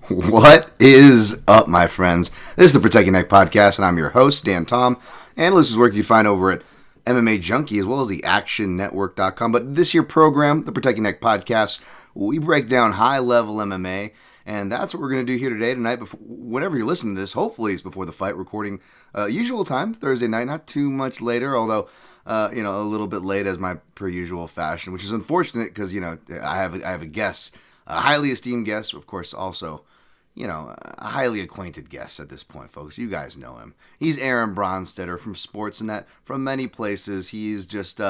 What is up, my friends? This is the Protect Your Neck podcast, and I'm your host, Dan Tom. And this is work you find over at MMA Junkie as well as the ActionNetwork.com. But this year program, the Protect Your Neck podcast, we break down high-level MMA, and that's what we're going to do here today, tonight. Whenever you're listening to this, hopefully it's before the fight, recording usual time, Thursday night, not too much later, although a little bit late as my per usual fashion, which is unfortunate because I have a guest, a highly esteemed guest, of course, also. A highly acquainted guest at this point, folks. You guys know him. He's Aaron Bronsteter from Sportsnet, from many places. He's just,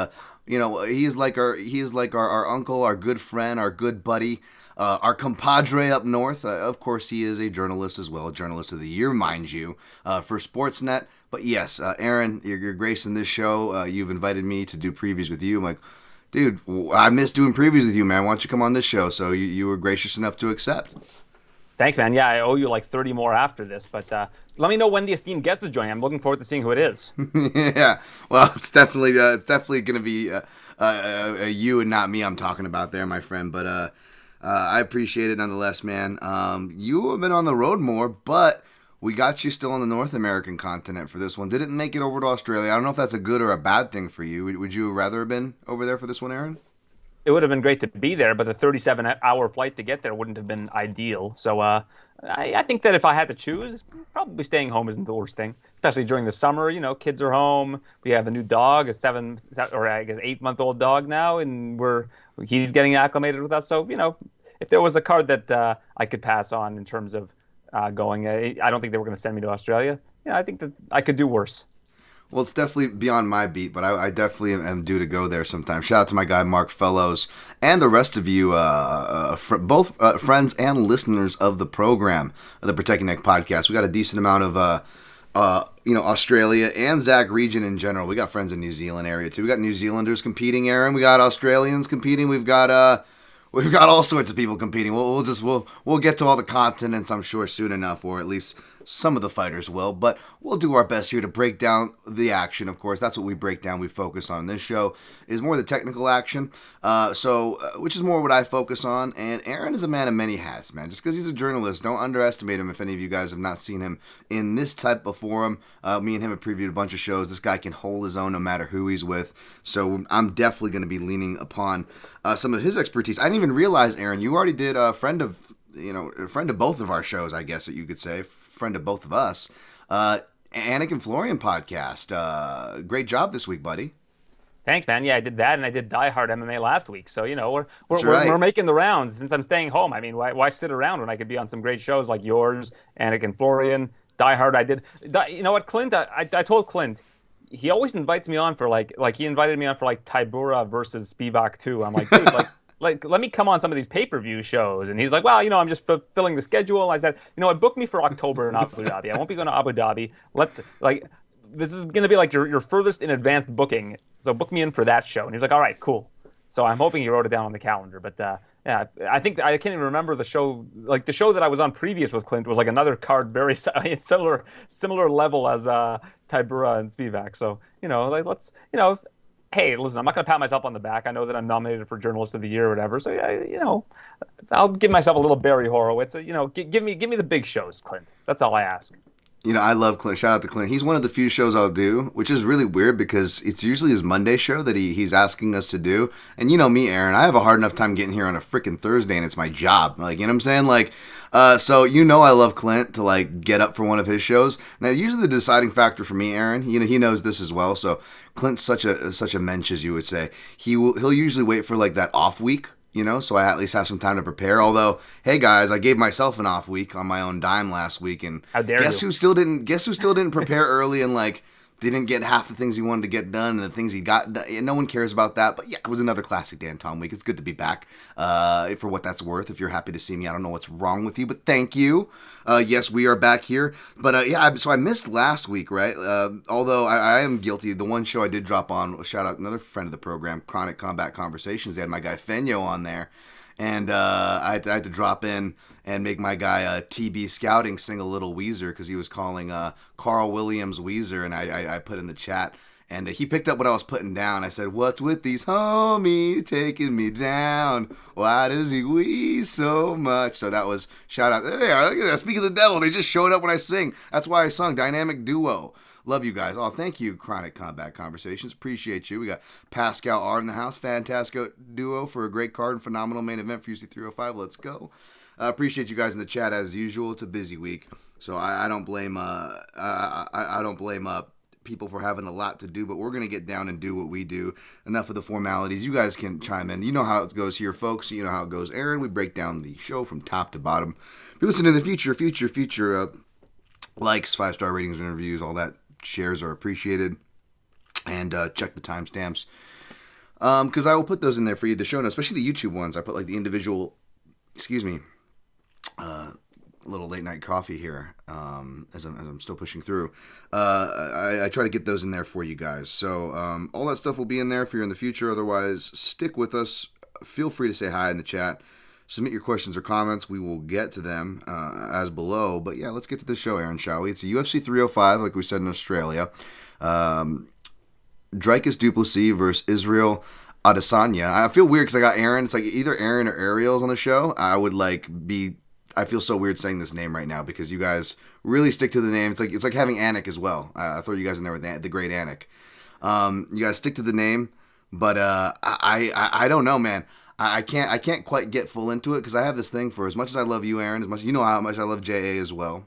he is like our uncle, our good friend, our good buddy, our compadre up north. Of course, he is a journalist as well, Journalist of the Year, mind you, for Sportsnet. But yes, Aaron, you're gracing this show. You've invited me to do previews with you. I'm like, dude, I miss doing previews with you, man. Why don't you come on this show? So you were gracious enough to accept. Thanks, man. Yeah, I owe you like 30 more after this, but let me know when the esteemed guest is joining. I'm looking forward to seeing who it is. Yeah, well, it's definitely going to be you and not me I'm talking about there, my friend, but I appreciate it nonetheless, man. You have been on the road more, but we got you still on the North American continent for this one. Didn't make it over to Australia. I don't know if that's a good or a bad thing for you. Would you rather have been over there for this one, Aaron? It would have been great to be there, but the 37-hour flight to get there wouldn't have been ideal. So I think that if I had to choose, probably staying home isn't the worst thing, especially during the summer. Kids are home. We have a new dog, a 8-month-old dog now, and he's getting acclimated with us. So, if there was a card that I could pass on in terms of going, I don't think they were going to send me to Australia. I think that I could do worse. Well, it's definitely beyond my beat, but I definitely am due to go there sometime. Shout out to my guy, Mark Fellows, and the rest of you, both friends and listeners of the program, the Protect Your Neck podcast. We got a decent amount of, Australia and Zach region in general. We got friends in New Zealand area, too. We got New Zealanders competing, Aaron. We got Australians competing. We've got all sorts of people competing. We'll get to all the continents, I'm sure, soon enough, or at least some of the fighters will, but we'll do our best here to break down the action. Of course, that's what we break down. We focus on this show is more the technical action, which is more what I focus on. And Aaron is a man of many hats, man. Just because he's a journalist, don't underestimate him. If any of you guys have not seen him in this type of forum, me and him have previewed a bunch of shows. This guy can hold his own no matter who he's with. So I'm definitely going to be leaning upon some of his expertise. I didn't even realize, Aaron, you already did a friend of both of our shows, I guess that you could say. Friend of both of us, Anik and Florian podcast. Great job this week, buddy. Thanks, man. Yeah, I did that, and I did Die Hard MMA last week. So we're making the rounds since I'm staying home. I mean, why sit around when I could be on some great shows like yours, Anik and Florian, Die Hard? I did. You know what, Clint? I told Clint. He always invites me on for like he invited me on for like Tybura versus Spivak 2. I'm like, dude, let me come on some of these pay-per-view shows. And he's like, well, I'm just fulfilling the schedule. I said, book me for October in Abu Dhabi. I won't be going to Abu Dhabi. This is going to be like your furthest in advanced booking. So book me in for that show. And he's like, all right, cool. So I'm hoping he wrote it down on the calendar. But yeah, I think I can't even remember the show. Like the show that I was on previous with Clint was like another card, very similar level as Tybura and Spivak. So, let's, hey, listen, I'm not going to pat myself on the back. I know that I'm nominated for Journalist of the Year or whatever. So, yeah, I'll give myself a little Barry Horowitz. Give me the big shows, Clint. That's all I ask. I love Clint. Shout out to Clint. He's one of the few shows I'll do, which is really weird because it's usually his Monday show that he's asking us to do. And you know me, Aaron, I have a hard enough time getting here on a freaking Thursday, and it's my job. Like, you know what I'm saying? So I love Clint to get up for one of his shows. Now, usually the deciding factor for me, Aaron, he knows this as well. So Clint's such a mensch, as you would say. He'll usually wait for that off week. So I at least have some time to prepare. Although, hey guys, I gave myself an off week on my own dime last week, and guess who still didn't prepare early and didn't get half the things he wanted to get done and the things he got done. No one cares about that. But yeah, it was another classic Dan Tom week. It's good to be back for what that's worth. If you're happy to see me, I don't know what's wrong with you, but thank you. Yes, we are back here. But yeah, so I missed last week, right? Although I am guilty. The one show I did drop on, shout out another friend of the program, Chronic Combat Conversations. They had my guy Fenyo on there. And I had to drop in and make my guy TB Scouting sing a little Weezer because he was calling Carl Williams Weezer, and I put in the chat And he picked up what I was putting down. I said, "What's with these homies taking me down? Why does he wheeze so much?" So that was shout out. There, look at that. Speaking of the devil, they just showed up when I sing. That's why I sung Dynamic Duo. Love you guys. Oh, thank you, Chronic Combat Conversations. Appreciate you. We got Pascal R in the house. Fantastic duo for a great card and phenomenal main event for UC 305. Let's go. Appreciate you guys in the chat as usual. It's a busy week, so I don't blame I don't blame people for having a lot to do, but we're going to get down and do what we do. Enough of the formalities. You guys can chime in. You know how it goes here, folks. You know how it goes. Aaron, we break down the show from top to bottom. If you listen in the future, likes, 5-star ratings, and reviews, all that, shares are appreciated. And check the timestamps. Because I will put those in there for you, the show notes, especially the YouTube ones. I put like the individual, little late night coffee here as I'm still pushing through. I try to get those in there for you guys. So all that stuff will be in there if you're in the future. Otherwise, stick with us. Feel free to say hi in the chat. Submit your questions or comments. We will get to them as below. But yeah, let's get to the show, Aaron, shall we? It's a UFC 305, like we said, in Australia. Dricus du Plessis versus Israel Adesanya. I feel weird because I got Aaron. It's like either Aaron or Ariel's on the show. I feel so weird saying this name right now because you guys really stick to the name. It's like having Anik as well. I throw you guys in there with the great Anik. You guys stick to the name, but I don't know, man. I can't quite get full into it because I have this thing for as much as I love you, Aaron, as much how much I love JA as well.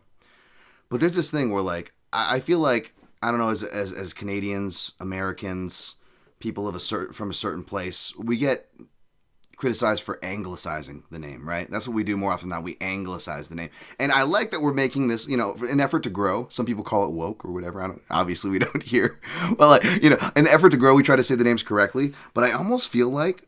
But there's this thing where like I feel like I don't know as Canadians, Americans, people from a certain place, we get criticized for anglicizing the name, right? That's what we do more often now. We anglicize the name. And I like that we're making this, an effort to grow. Some people call it woke or whatever. Obviously we don't hear. Well, an effort to grow, we try to say the names correctly. But I almost feel like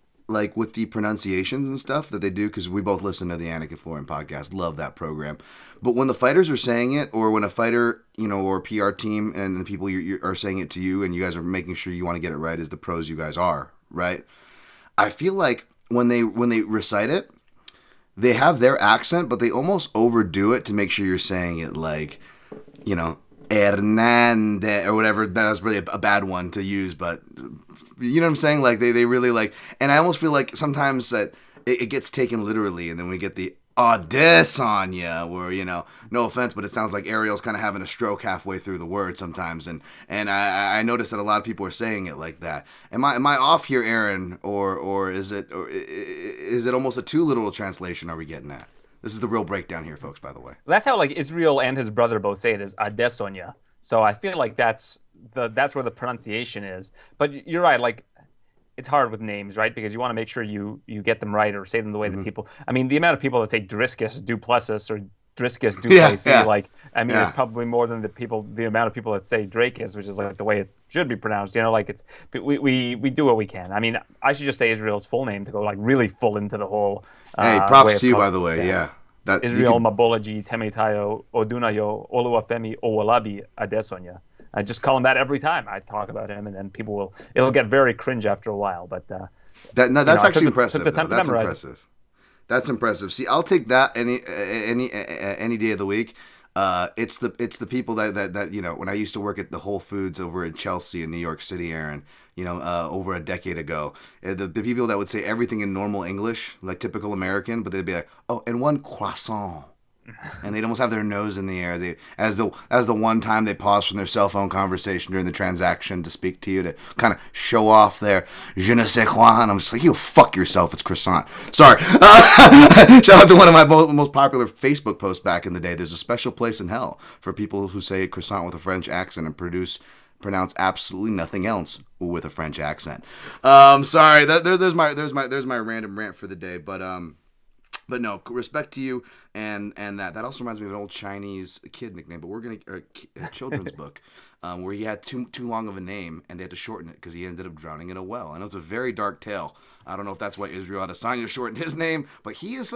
with the pronunciations and stuff that they do, because we both listen to the Anik and Florian podcast, love that program. But when the fighters are saying it, or when a fighter, or a PR team and the people you are saying it to you, and you guys are making sure you want to get it right as the pros you guys are, right? I feel like when they recite it, they have their accent, but they almost overdo it to make sure you're saying it like, Hernandez or whatever. That was really a bad one to use, but you know what I'm saying? Like they really like, and I almost feel like sometimes that it gets taken literally, and then we get the Adesanya, where no offense, but it sounds like Ariel's kind of having a stroke halfway through the word sometimes, and I noticed that a lot of people are saying it like that. Am I off here, Aaron, or is it almost a too literal translation? Are we getting that? This is the real breakdown here, folks. By the way, that's how like Israel and his brother both say it is Adesanya. So I feel like that's where the pronunciation is. But you're right, like. It's hard with names, right? Because you want to make sure you get them right or say them the way that people. I mean, the amount of people that say Dricus du Plessis or Dricus du Plessis, it's probably more than the amount of people that say Dracus, which is like the way it should be pronounced. We do what we can. I mean, I should just say Israel's full name to go like really full into the whole. Hey, props to you, by the way. Yeah. That Israel Mabology Temetayo Odunayo Oluwafemi Owolabi Adesanya. I just call him that every time I talk about him, and then it'll get very cringe after a while. But that's actually impressive. That's impressive. That's impressive. See, I'll take that any day of the week. It's the people that when I used to work at the Whole Foods over in Chelsea in New York City, Aaron, over a decade ago, the people that would say everything in normal English, like typical American, but they'd be like, oh, and one croissant. And they'd almost have their nose in the air. As the one time they pause from their cell phone conversation during the transaction to speak to you to kind of show off their je ne sais quoi. And I'm just like, you fuck yourself. It's croissant. Sorry. Shout out to one of my most popular Facebook posts back in the day. There's a special place in hell for people who say croissant with a French accent and pronounce absolutely nothing else with a French accent. Sorry. There's my random rant for the day. But no, respect to you, and that also reminds me of an old Chinese kid nickname. But we're gonna a children's book where he had too long of a name, and they had to shorten it because he ended up drowning in a well. I know it's a very dark tale. I don't know if that's why Israel Adesanya shortened his name, but he's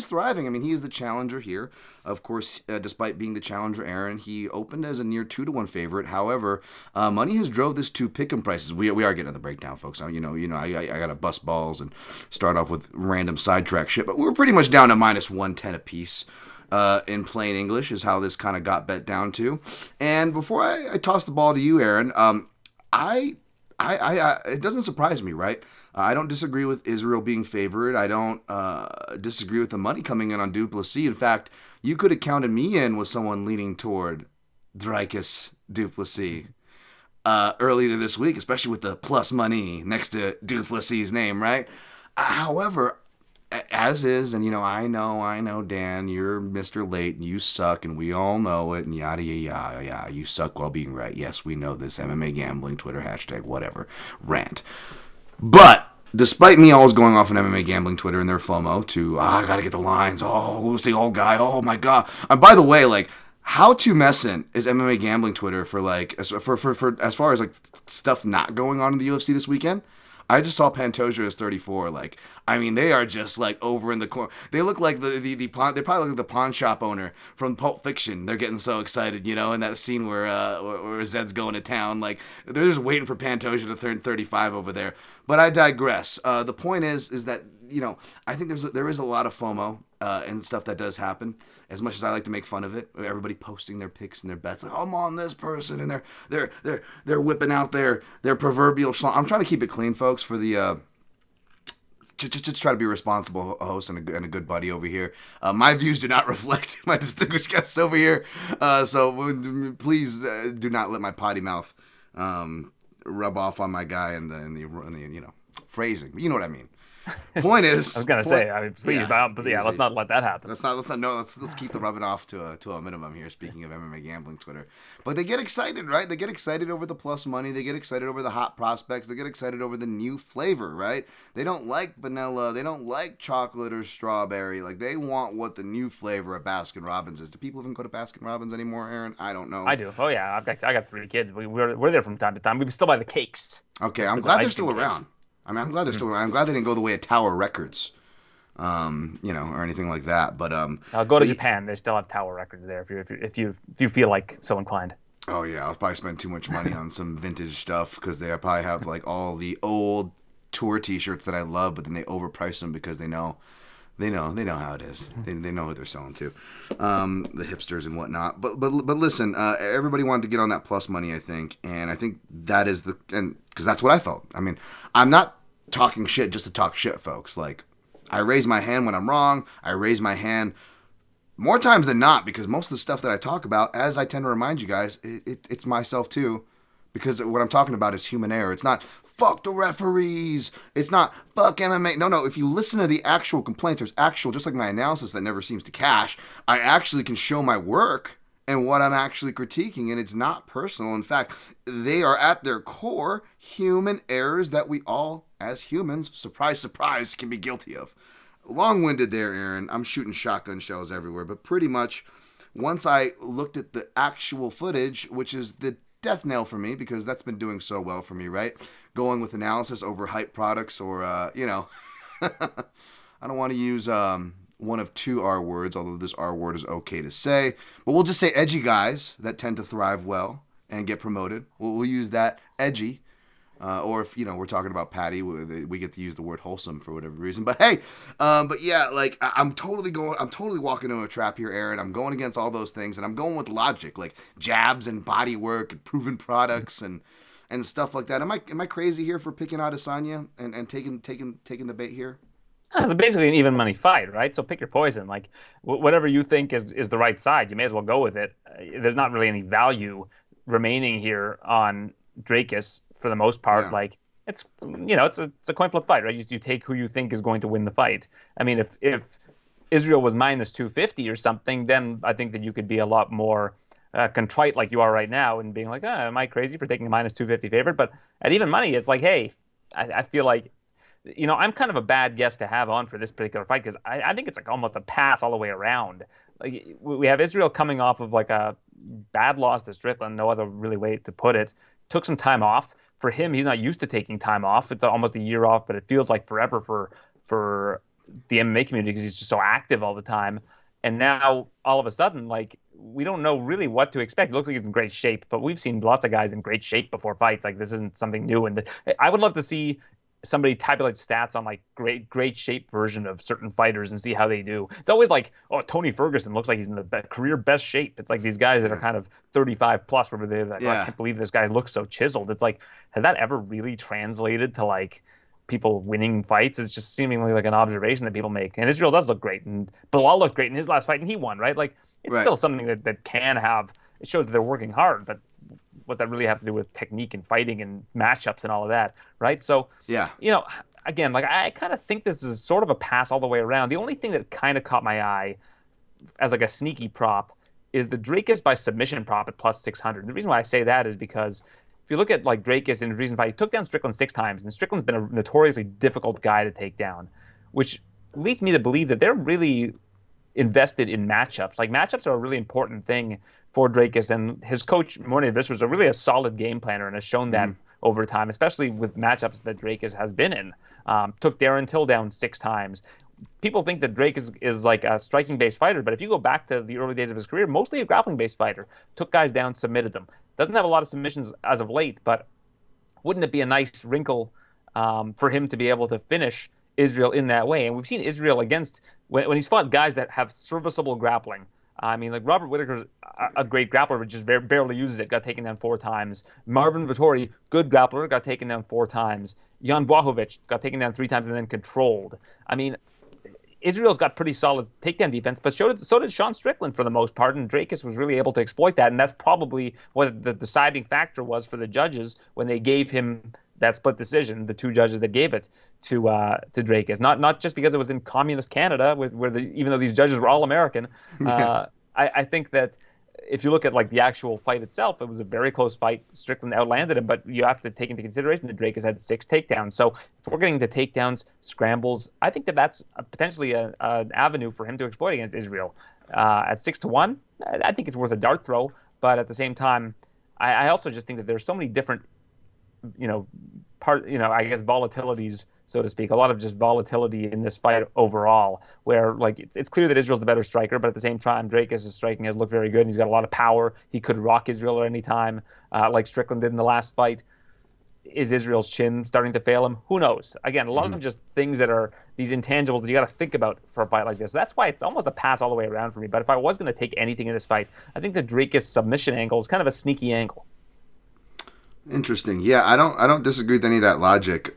thriving. I mean, he is the challenger here. Of course, despite being the challenger, Aaron, he opened as a near 2-1 favorite. However, money has drove this to pick'em prices. We are getting to the breakdown, folks. I gotta bust balls and start off with random sidetrack shit, but we're pretty much down to minus 110 apiece. In plain English is how this kind of got bet down to. And before I toss the ball to you, Aaron, I, it doesn't surprise me, right? I don't disagree with Israel being favored. I don't disagree with the money coming in on Duplessis. In fact, you could have counted me in with someone leaning toward Dricus Duplessis earlier this week, especially with the plus money next to Duplessis' name, right? However, as is, and I know, Dan, you're Mr. Late and you suck, and we all know it, and yada yada yada. You suck while being right. Yes, we know this. MMA gambling, Twitter hashtag, whatever, rant. But despite me always going off on MMA gambling Twitter and their FOMO to I gotta get the lines. Oh, who's the old guy? Oh my god. And by the way, like, how tumescent is MMA gambling Twitter for like for as far as like stuff not going on in the UFC this weekend? I just saw Pantoja as 34. Like, I mean, they are just like over in the corner. They look like the pawn. They probably look like the pawn shop owner from Pulp Fiction. They're getting so excited, in that scene where Zed's going to town. Like, they're just waiting for Pantoja to turn 35 over there. But I digress. The point is that I think there is a lot of FOMO and stuff that does happen. As much as I like to make fun of it, everybody posting their picks and their bets, like, oh, I'm on this person, and they're whipping out their proverbial schlong. I'm trying to keep it clean, folks, for the just try to be a responsible host and a good buddy over here. My views do not reflect my distinguished guests over here, so please do not let my potty mouth rub off on my guy and the phrasing. You know what I mean. Point is, I was gonna say, I mean, please, but let's not let that happen. Let's keep the rubbing off to a minimum here. Speaking of MMA gambling Twitter, but they get excited, right? They get excited over the plus money. They get excited over the hot prospects. They get excited over the new flavor, right? They don't like vanilla. They don't like chocolate or strawberry. Like, they want what the new flavor of Baskin Robbins is. Do people even go to Baskin Robbins anymore, Aaron? I don't know. I do. Oh yeah, I got 3 kids. We're there from time to time. We still buy the cakes. Okay, I'm glad they're still around. I mean, I'm glad they're still around. I'm glad they didn't go the way of Tower Records, or anything like that. But I'll go to Japan. They still have Tower Records there if you feel like so inclined. Oh yeah, I'll probably spend too much money on some vintage stuff because they probably have like all the old tour T-shirts that I love, but then they overprice them because they know how it is. They know who they're selling to, the hipsters and whatnot. But listen, everybody wanted to get on that plus money, I think, and I think that is because that's what I felt. I mean, I'm not talking shit just to talk shit, folks. Like, I raise my hand when I'm wrong. I raise my hand more times than not because most of the stuff that I talk about, as I tend to remind you guys, it's myself too, because what I'm talking about is human error. It's not fuck the referees. It's not fuck MMA. No. If you listen to the actual complaints, there's actual, just like my analysis that never seems to cash, I actually can show my work and what I'm actually critiquing, and it's not personal. In fact, they are at their core human errors that we all, as humans, surprise, surprise, can be guilty of. Long-winded there, Aaron. I'm shooting shotgun shells everywhere, but pretty much once I looked at the actual footage, which is the death knell for me because that's been doing so well for me, right? Going with analysis over hype products or, I don't want to use one of 2 R words, although this R word is okay to say. But we'll just say edgy guys that tend to thrive well and get promoted. We'll use that, edgy. Or if, we're talking about Patty, we get to use the word wholesome for whatever reason. But hey, but yeah, like I'm totally walking into a trap here, Aaron. I'm going against all those things, and I'm going with logic, like jabs and body work and proven products and stuff like that. Am I crazy here for picking Adesanya and taking the bait here? It's basically an even money fight, right? So pick your poison. Like whatever you think is the right side, you may as well go with it. There's not really any value remaining here on Dricus for the most part. Yeah. Like it's a coin flip fight, right? You take who you think is going to win the fight. I mean, if Israel was minus 250 or something, then I think that you could be a lot more contrite like you are right now and being like, am I crazy for taking a minus 250 favorite? But at even money, it's like, hey, I feel like, I'm kind of a bad guest to have on for this particular fight because I think it's like almost a pass all the way around. Like we have Israel coming off of like a bad loss to Strickland, no other really way to put it. Took some time off. For him, he's not used to taking time off. It's almost a year off, but it feels like forever for the MMA community because he's just so active all the time. And now, all of a sudden, like, we don't know really what to expect. It looks like he's in great shape, but we've seen lots of guys in great shape before fights. Like, this isn't something new. And I would love to see somebody tabulates stats on like great shape version of certain fighters and see how they do. It's always like, oh, Tony Ferguson looks like he's in the career best shape. It's like these guys that are kind of 35 plus, where they're like, oh, I can't believe this guy looks so chiseled. It's like, has that ever really translated to like people winning fights? It's just seemingly like an observation that people make. And Israel does look great, and Bilal looked great in his last fight, and he won, right? Like, it's still something that can have. It shows that they're working hard, but what that really have to do with technique and fighting and matchups and all of that, right? So, again, like, I kind of think this is sort of a pass all the way around. The only thing that kind of caught my eye as like a sneaky prop is the Dracus by submission prop at plus 600. The reason why I say that is because if you look at like Dracus in the recent fight, he took down Strickland 6 times, and Strickland's been a notoriously difficult guy to take down, which leads me to believe that they're really invested in matchups. Like, matchups are a really important thing for Dracus, and his coach Morny Visser is really a solid game planner and has shown that over time, especially with matchups that Dracus has been in. Took Darren Till down 6 times. People think that Drake is like a striking-based fighter, but if you go back to the early days of his career, mostly a grappling-based fighter. Took guys down, submitted them. Doesn't have a lot of submissions as of late, but wouldn't it be a nice wrinkle for him to be able to finish Israel in that way? And we've seen Israel against, when he's fought guys that have serviceable grappling. I mean, like Robert Whittaker's a great grappler, but just barely uses it. Got taken down 4 times. Marvin Vettori, good grappler, got taken down 4 times. Jan Błachowicz got taken down 3 times and then controlled. I mean, Israel's got pretty solid takedown defense, but so did Sean Strickland for the most part, and Dracus was really able to exploit that, and that's probably what the deciding factor was for the judges when they gave him that split decision, the 2 judges that gave it to Dracus. Not just because it was in communist Canada, even though these judges were all American. I think that if you look at like the actual fight itself, it was a very close fight. Strickland outlanded him, but you have to take into consideration that Dracus had 6 takedowns. So if we're getting to takedowns, scrambles, I think that's potentially an avenue for him to exploit against Israel. At 6-1, I think it's worth a dart throw, but at the same time, I also just think that there's so many different, I guess volatilities, so to speak, a lot of just volatility in this fight overall, where like it's clear that Israel's the better striker, but at the same time, Dracus' striking has looked very good, and he's got a lot of power. He could rock Israel at any time, like Strickland did in the last fight. Is Israel's chin starting to fail him? Who knows? Again, a lot of them just things that are these intangibles that you got to think about for a fight like this. That's why it's almost a pass all the way around for me. But if I was going to take anything in this fight, I think the Dracus submission angle is kind of a sneaky angle. Interesting. Yeah, I don't disagree with any of that logic.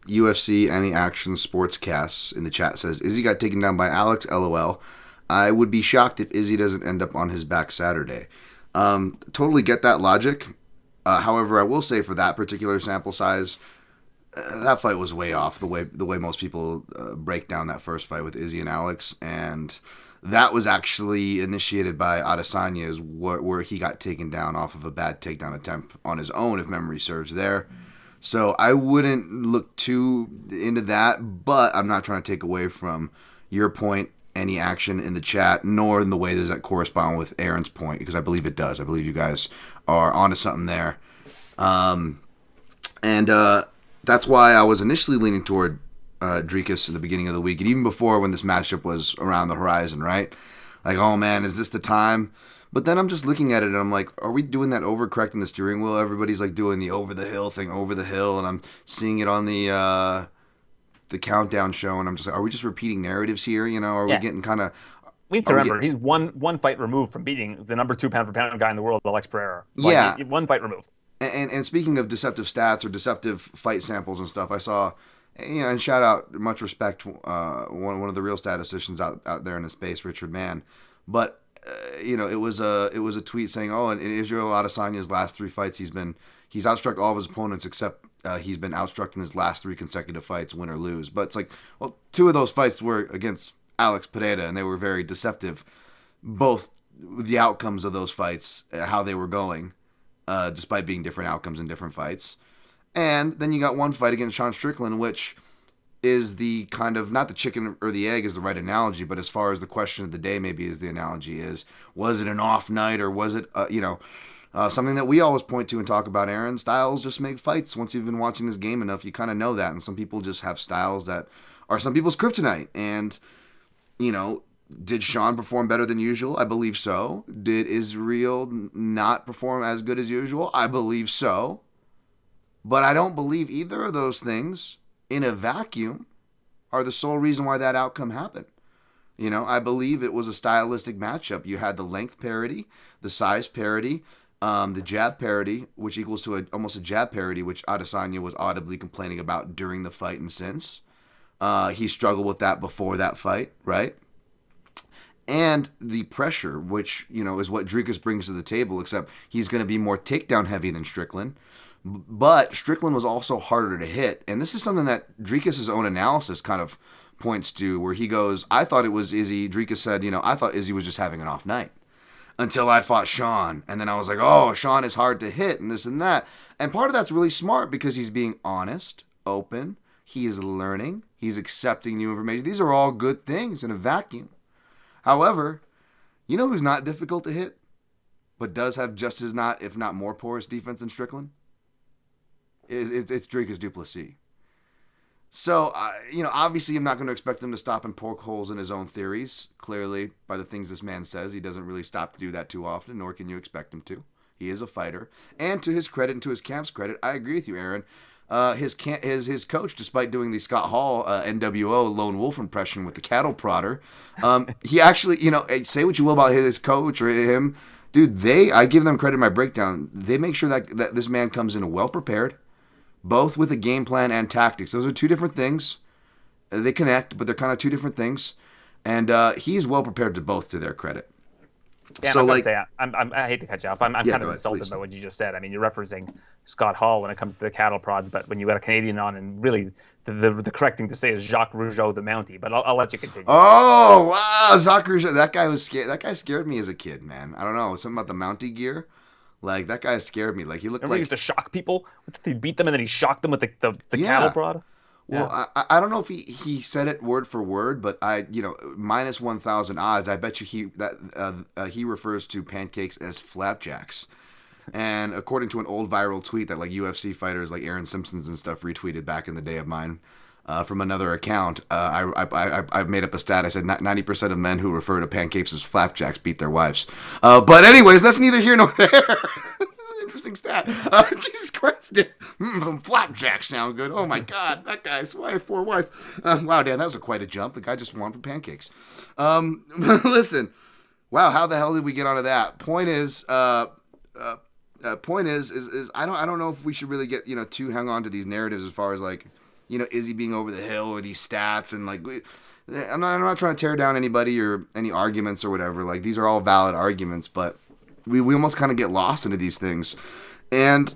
UFC Any Action Sportscasts in the chat says Izzy got taken down by Alex. LOL. I would be shocked if Izzy doesn't end up on his back Saturday. Totally get that logic. However, I will say for that particular sample size, that fight was way off the way most people break down that first fight with Izzy and Alex, and that was actually initiated by Adesanya, where he got taken down off of a bad takedown attempt on his own, if memory serves there. So I wouldn't look too into that, but I'm not trying to take away from your point, Any Action in the chat, nor in the way does that correspond with Aaron's point, because I believe it does. I believe you guys are onto something there. And that's why I was initially leaning toward Dracus at the beginning of the week, and even before when this matchup was around the horizon, right? Like, oh man, is this the time? But then I'm just looking at it and I'm like, are we doing that overcorrecting the steering wheel? Everybody's like doing the over the hill thing, over the hill, and I'm seeing it on the countdown show, and I'm just like, are we just repeating narratives here? Are we getting kind of... We have to remember, he's one fight removed from beating the number 2 pound for pound guy in the world, Alex Pereira. One fight removed. And speaking of deceptive stats or deceptive fight samples and stuff, I saw, and shout out, much respect, one of the real statisticians out there in the space, Richard Mann, but it was a tweet saying, oh, in Israel Adesanya's last 3 fights, he's outstruck all of his opponents except he's been outstruck in his last 3 consecutive fights, win or lose. But it's like, well, 2 of those fights were against Alex Pereira, and they were very deceptive, both the outcomes of those fights, how they were going, despite being different outcomes in different fights. And then you got one fight against Sean Strickland, which is the kind of, not the chicken or the egg is the right analogy, but as far as the question of the day maybe is the analogy is, was it an off night or was it, something that we always point to and talk about, Aaron? Styles just make fights. Once you've been watching this game enough, you kind of know that. And some people just have styles that are some people's kryptonite. And, did Sean perform better than usual? I believe so. Did Israel not perform as good as usual? I believe so. But I don't believe either of those things in a vacuum are the sole reason why that outcome happened. I believe it was a stylistic matchup. You had the length parity, the size parity, the jab parity, which equals to almost a jab parity, which Adesanya was audibly complaining about during the fight and since. He struggled with that before that fight, right? And the pressure, which, is what Dricus brings to the table, except he's going to be more takedown heavy than Strickland. But Strickland was also harder to hit. And this is something that Dricus' own analysis kind of points to, where he goes, I thought it was Izzy. Dricus said, I thought Izzy was just having an off night until I fought Sean. And then I was like, oh, Sean is hard to hit and this and that. And part of that's really smart because he's being honest, open. He is learning. He's accepting new information. These are all good things in a vacuum. However, you know who's not difficult to hit, but does have just as not, if not more porous defense than Strickland? It's Dricus du Plessis. So, obviously I'm not going to expect him to stop and poke holes in his own theories. Clearly, by the things this man says, he doesn't really stop to do that too often, nor can you expect him to. He is a fighter. And to his credit and to his camp's credit, I agree with you, Aaron. His coach, despite doing the Scott Hall NWO Lone Wolf impression with the cattle prodder, he actually, say what you will about his coach or him, dude, I give them credit in my breakdown. They make sure that this man comes in well prepared, both with a game plan and tactics. Those are two different things. They connect, but they're kind of two different things. And he's well prepared to both, to their credit. Yeah, so I hate to cut you off. I'm kind of insulted by what you just said. I mean, you're referencing Scott Hall when it comes to the cattle prods, but when you got a Canadian on, and really the correct thing to say is Jacques Rougeau the Mountie. But I'll let you continue. Oh wow, Jacques Rougeau. That guy was scared. That guy scared me as a kid, man. I don't know, something about the Mountie gear. Like, that guy scared me. Like, he looked Remember he used to shock people? He beat them and then he shocked them with the cattle prod? Well, yeah. I don't know if he said it word for word, but minus 1,000 odds, I bet you he refers to pancakes as flapjacks. And according to an old viral tweet that like UFC fighters like Aaron Simpsons and stuff retweeted back in the day of mine, from another account, I made up a stat. I said 90% of men who refer to pancakes as flapjacks beat their wives. But anyways, that's neither here nor there. Interesting stat. Jesus Christ, dude. Flapjacks sound good. Oh my God, that guy's poor wife. Wow, Dan, that was quite a jump. The guy just won for pancakes. Listen, wow, how the hell did we get onto that? Point is, I don't know if we should really get too hung on to these narratives as far as like Izzy being over the hill or these stats and like. I'm not trying to tear down anybody or any arguments or whatever. Like, these are all valid arguments, but we almost kind of get lost into these things. And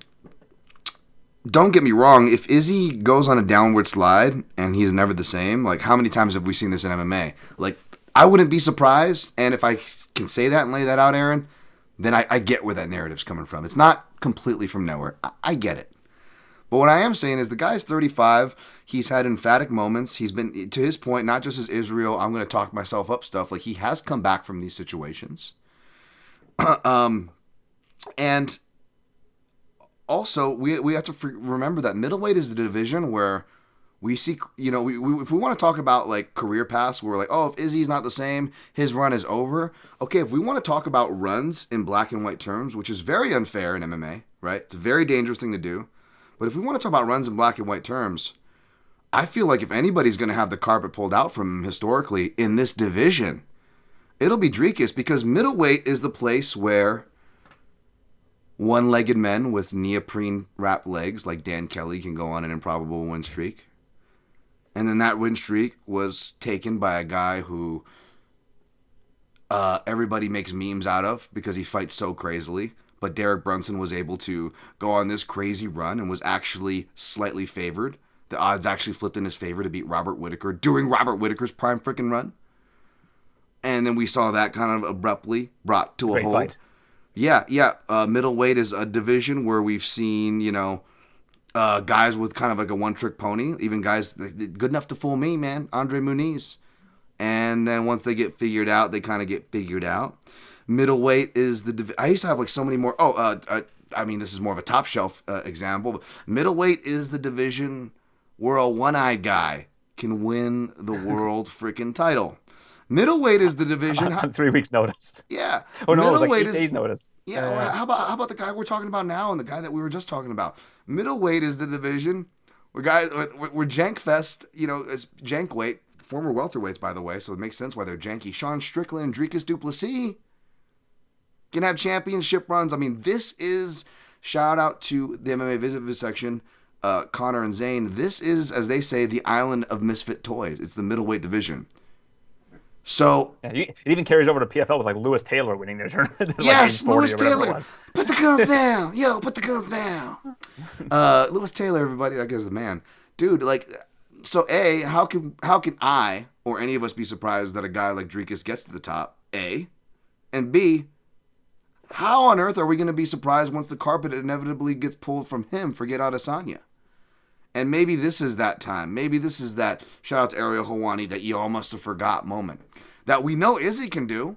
don't get me wrong, if Izzy goes on a downward slide and he's never the same, like, how many times have we seen this in MMA? Like, I wouldn't be surprised, and if I can say that and lay that out, Aaron, then I get where that narrative's coming from. It's not completely from nowhere. I get it. But what I am saying is the guy's 35. He's had emphatic moments. He's been, to his point, not just as Israel, I'm going to talk myself up stuff. Like, he has come back from these situations. And also, we have to remember that middleweight is the division where we see, if we want to talk about, like, career paths, where we're like, oh, if Izzy's not the same, his run is over. Okay, if we want to talk about runs in black and white terms, which is very unfair in MMA, right? It's a very dangerous thing to do. But if we want to talk about runs in black and white terms, I feel like if anybody's going to have the carpet pulled out from him historically in this division, it'll be Dricus, because middleweight is the place where one-legged men with neoprene-wrapped legs like Dan Kelly can go on an improbable win streak. And then that win streak was taken by a guy who everybody makes memes out of because he fights so crazily. But Derek Brunson was able to go on this crazy run and was actually slightly favored. The odds actually flipped in his favor to beat Robert Whittaker during Robert Whittaker's prime freaking run. And then we saw that kind of abruptly brought to a hold. Fight. Yeah. Middleweight is a division where we've seen, guys with kind of like a one-trick pony. Even guys good enough to fool me, man. Andre Muniz. And then once they get figured out, they kind of get figured out. Middleweight is the I used to have like so many more. I mean, this is more of a top shelf example. But middleweight is the division where a one-eyed guy can win the world freaking title. Middleweight is the division on 3 weeks' notice. Yeah. Oh no, it was like 8 days notice. Yeah. How about the guy we're talking about now and the guy that we were just talking about? Middleweight is the division We're Jank Fest, it's Jank weight, former welterweights, by the way, so it makes sense why they're janky. Sean Strickland and Dricus du Plessis can have championship runs. I mean, this is, shout out to the MMA Visit section, Connor and Zane. This is, as they say, the island of misfit toys. It's the middleweight division. So it even carries over to PFL with like Lewis Taylor winning their tournament. Yes, Lewis Taylor. Put the guns down, yo. Put the guns down. Lewis Taylor, everybody. That guy's the man, dude. So A, how can I or any of us be surprised that a guy like Dricus gets to the top? A, and B, how on earth are we going to be surprised once the carpet inevitably gets pulled from him? Forget Adesanya. And maybe this is that time. Maybe this is that, shout out to Ariel Helwani, that you all must have forgot moment. That we know Izzy can do,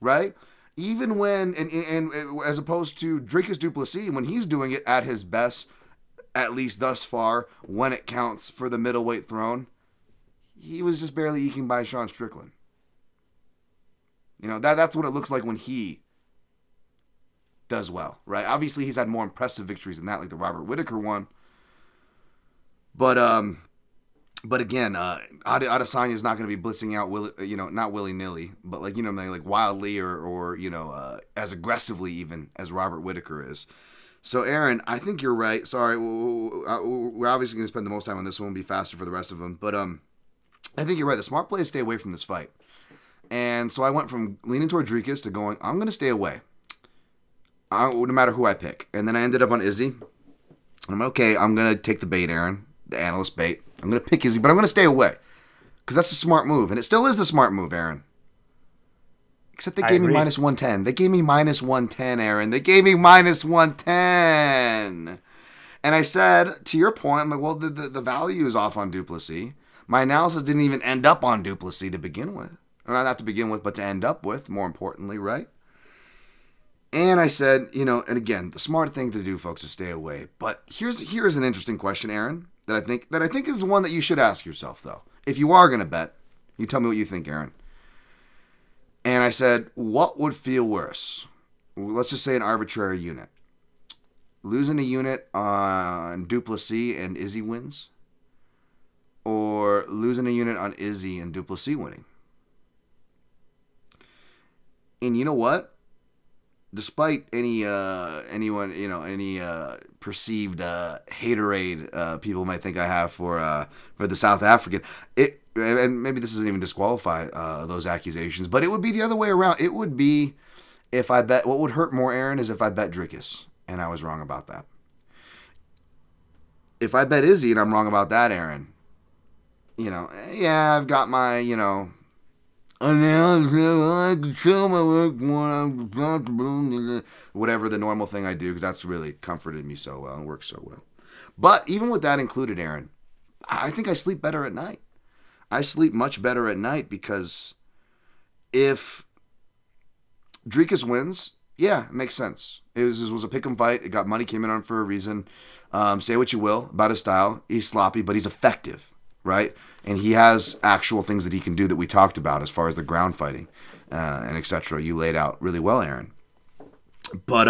right? Even when, and as opposed to Dricus du Plessis, when he's doing it at his best, at least thus far, when it counts for the middleweight throne, he was just barely eking by Sean Strickland. That's what it looks like when he does well, right? Obviously, he's had more impressive victories than that, like the Robert Whittaker one. But again, Adesanya is not going to be blitzing out, not willy-nilly, but like wildly or as aggressively even as Robert Whittaker is. So Aaron, I think you're right. Sorry, we're obviously going to spend the most time on this one. Be faster for the rest of them, but I think you're right. The smart play is stay away from this fight. And so I went from leaning toward Dricus to going, I'm going to stay away, no matter who I pick. And then I ended up on Izzy. I'm okay. I'm going to take the bait, Aaron. The analyst bait. I'm going to pick Izzy, but I'm going to stay away. Because that's a smart move. And it still is the smart move, Aaron. Except they gave me minus 110. They gave me minus 110, Aaron. They gave me minus 110. And I said, to your point, I'm like, well, the value is off on du Plessis. My analysis didn't even end up on du Plessis to begin with. Or not to begin with, but to end up with, more importantly, right? And I said, and again, the smart thing to do, folks, is stay away. But here's an interesting question, Aaron, that I think is the one that you should ask yourself, though. If you are going to bet, you tell me what you think, Aaron. And I said, what would feel worse? Let's just say an arbitrary unit. Losing a unit on du Plessis and Izzy wins? Or losing a unit on Izzy and du Plessis winning? And you know what? Despite any perceived haterade people might think I have for the South African, and maybe this doesn't even disqualify those accusations, but it would be the other way around. It would be if I bet. What would hurt more, Aaron, is if I bet Dricus and I was wrong about that. If I bet Izzy and I'm wrong about that, Aaron, I've got my I can show my work whatever the normal thing I do, because that's really comforted me so well and works so well. But even with that included, Aaron, I think I sleep better at night. I sleep much better at night because if Dricus wins, yeah, it makes sense. It was a pick'em fight. It got money, came in on for a reason. Say what you will about his style. He's sloppy, but he's effective, right? And he has actual things that he can do that we talked about as far as the ground fighting and etc. You laid out really well, Aaron. But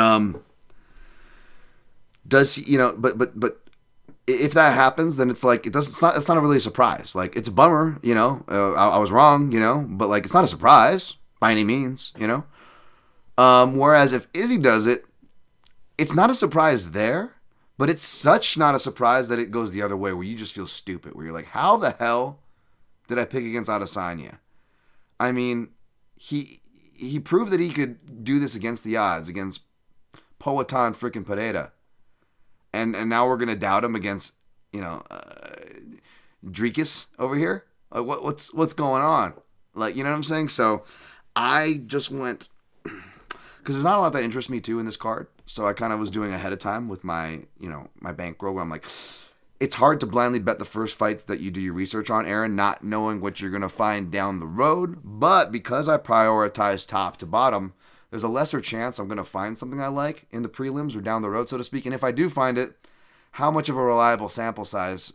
does he, but if that happens, then it's like it's not really a surprise. Like, it's a bummer, I was wrong, but like it's not a surprise by any means, Whereas if Izzy does it, it's not a surprise there. But it's such not a surprise that it goes the other way, where you just feel stupid, where you're like, how the hell did I pick against Adesanya? I mean, he proved that he could do this against the odds, against Poatan freaking Pereira. And now we're going to doubt him against, Dricus over here? Like, what's going on? Like, you know what I'm saying? So I just went, because there's not a lot that interests me too in this card. So I kind of was doing ahead of time with my, my bankroll, where I'm like, it's hard to blindly bet the first fights that you do your research on, Aaron, not knowing what you're going to find down the road. But because I prioritize top to bottom, there's a lesser chance I'm going to find something I like in the prelims or down the road, so to speak. And if I do find it, how much of a reliable sample size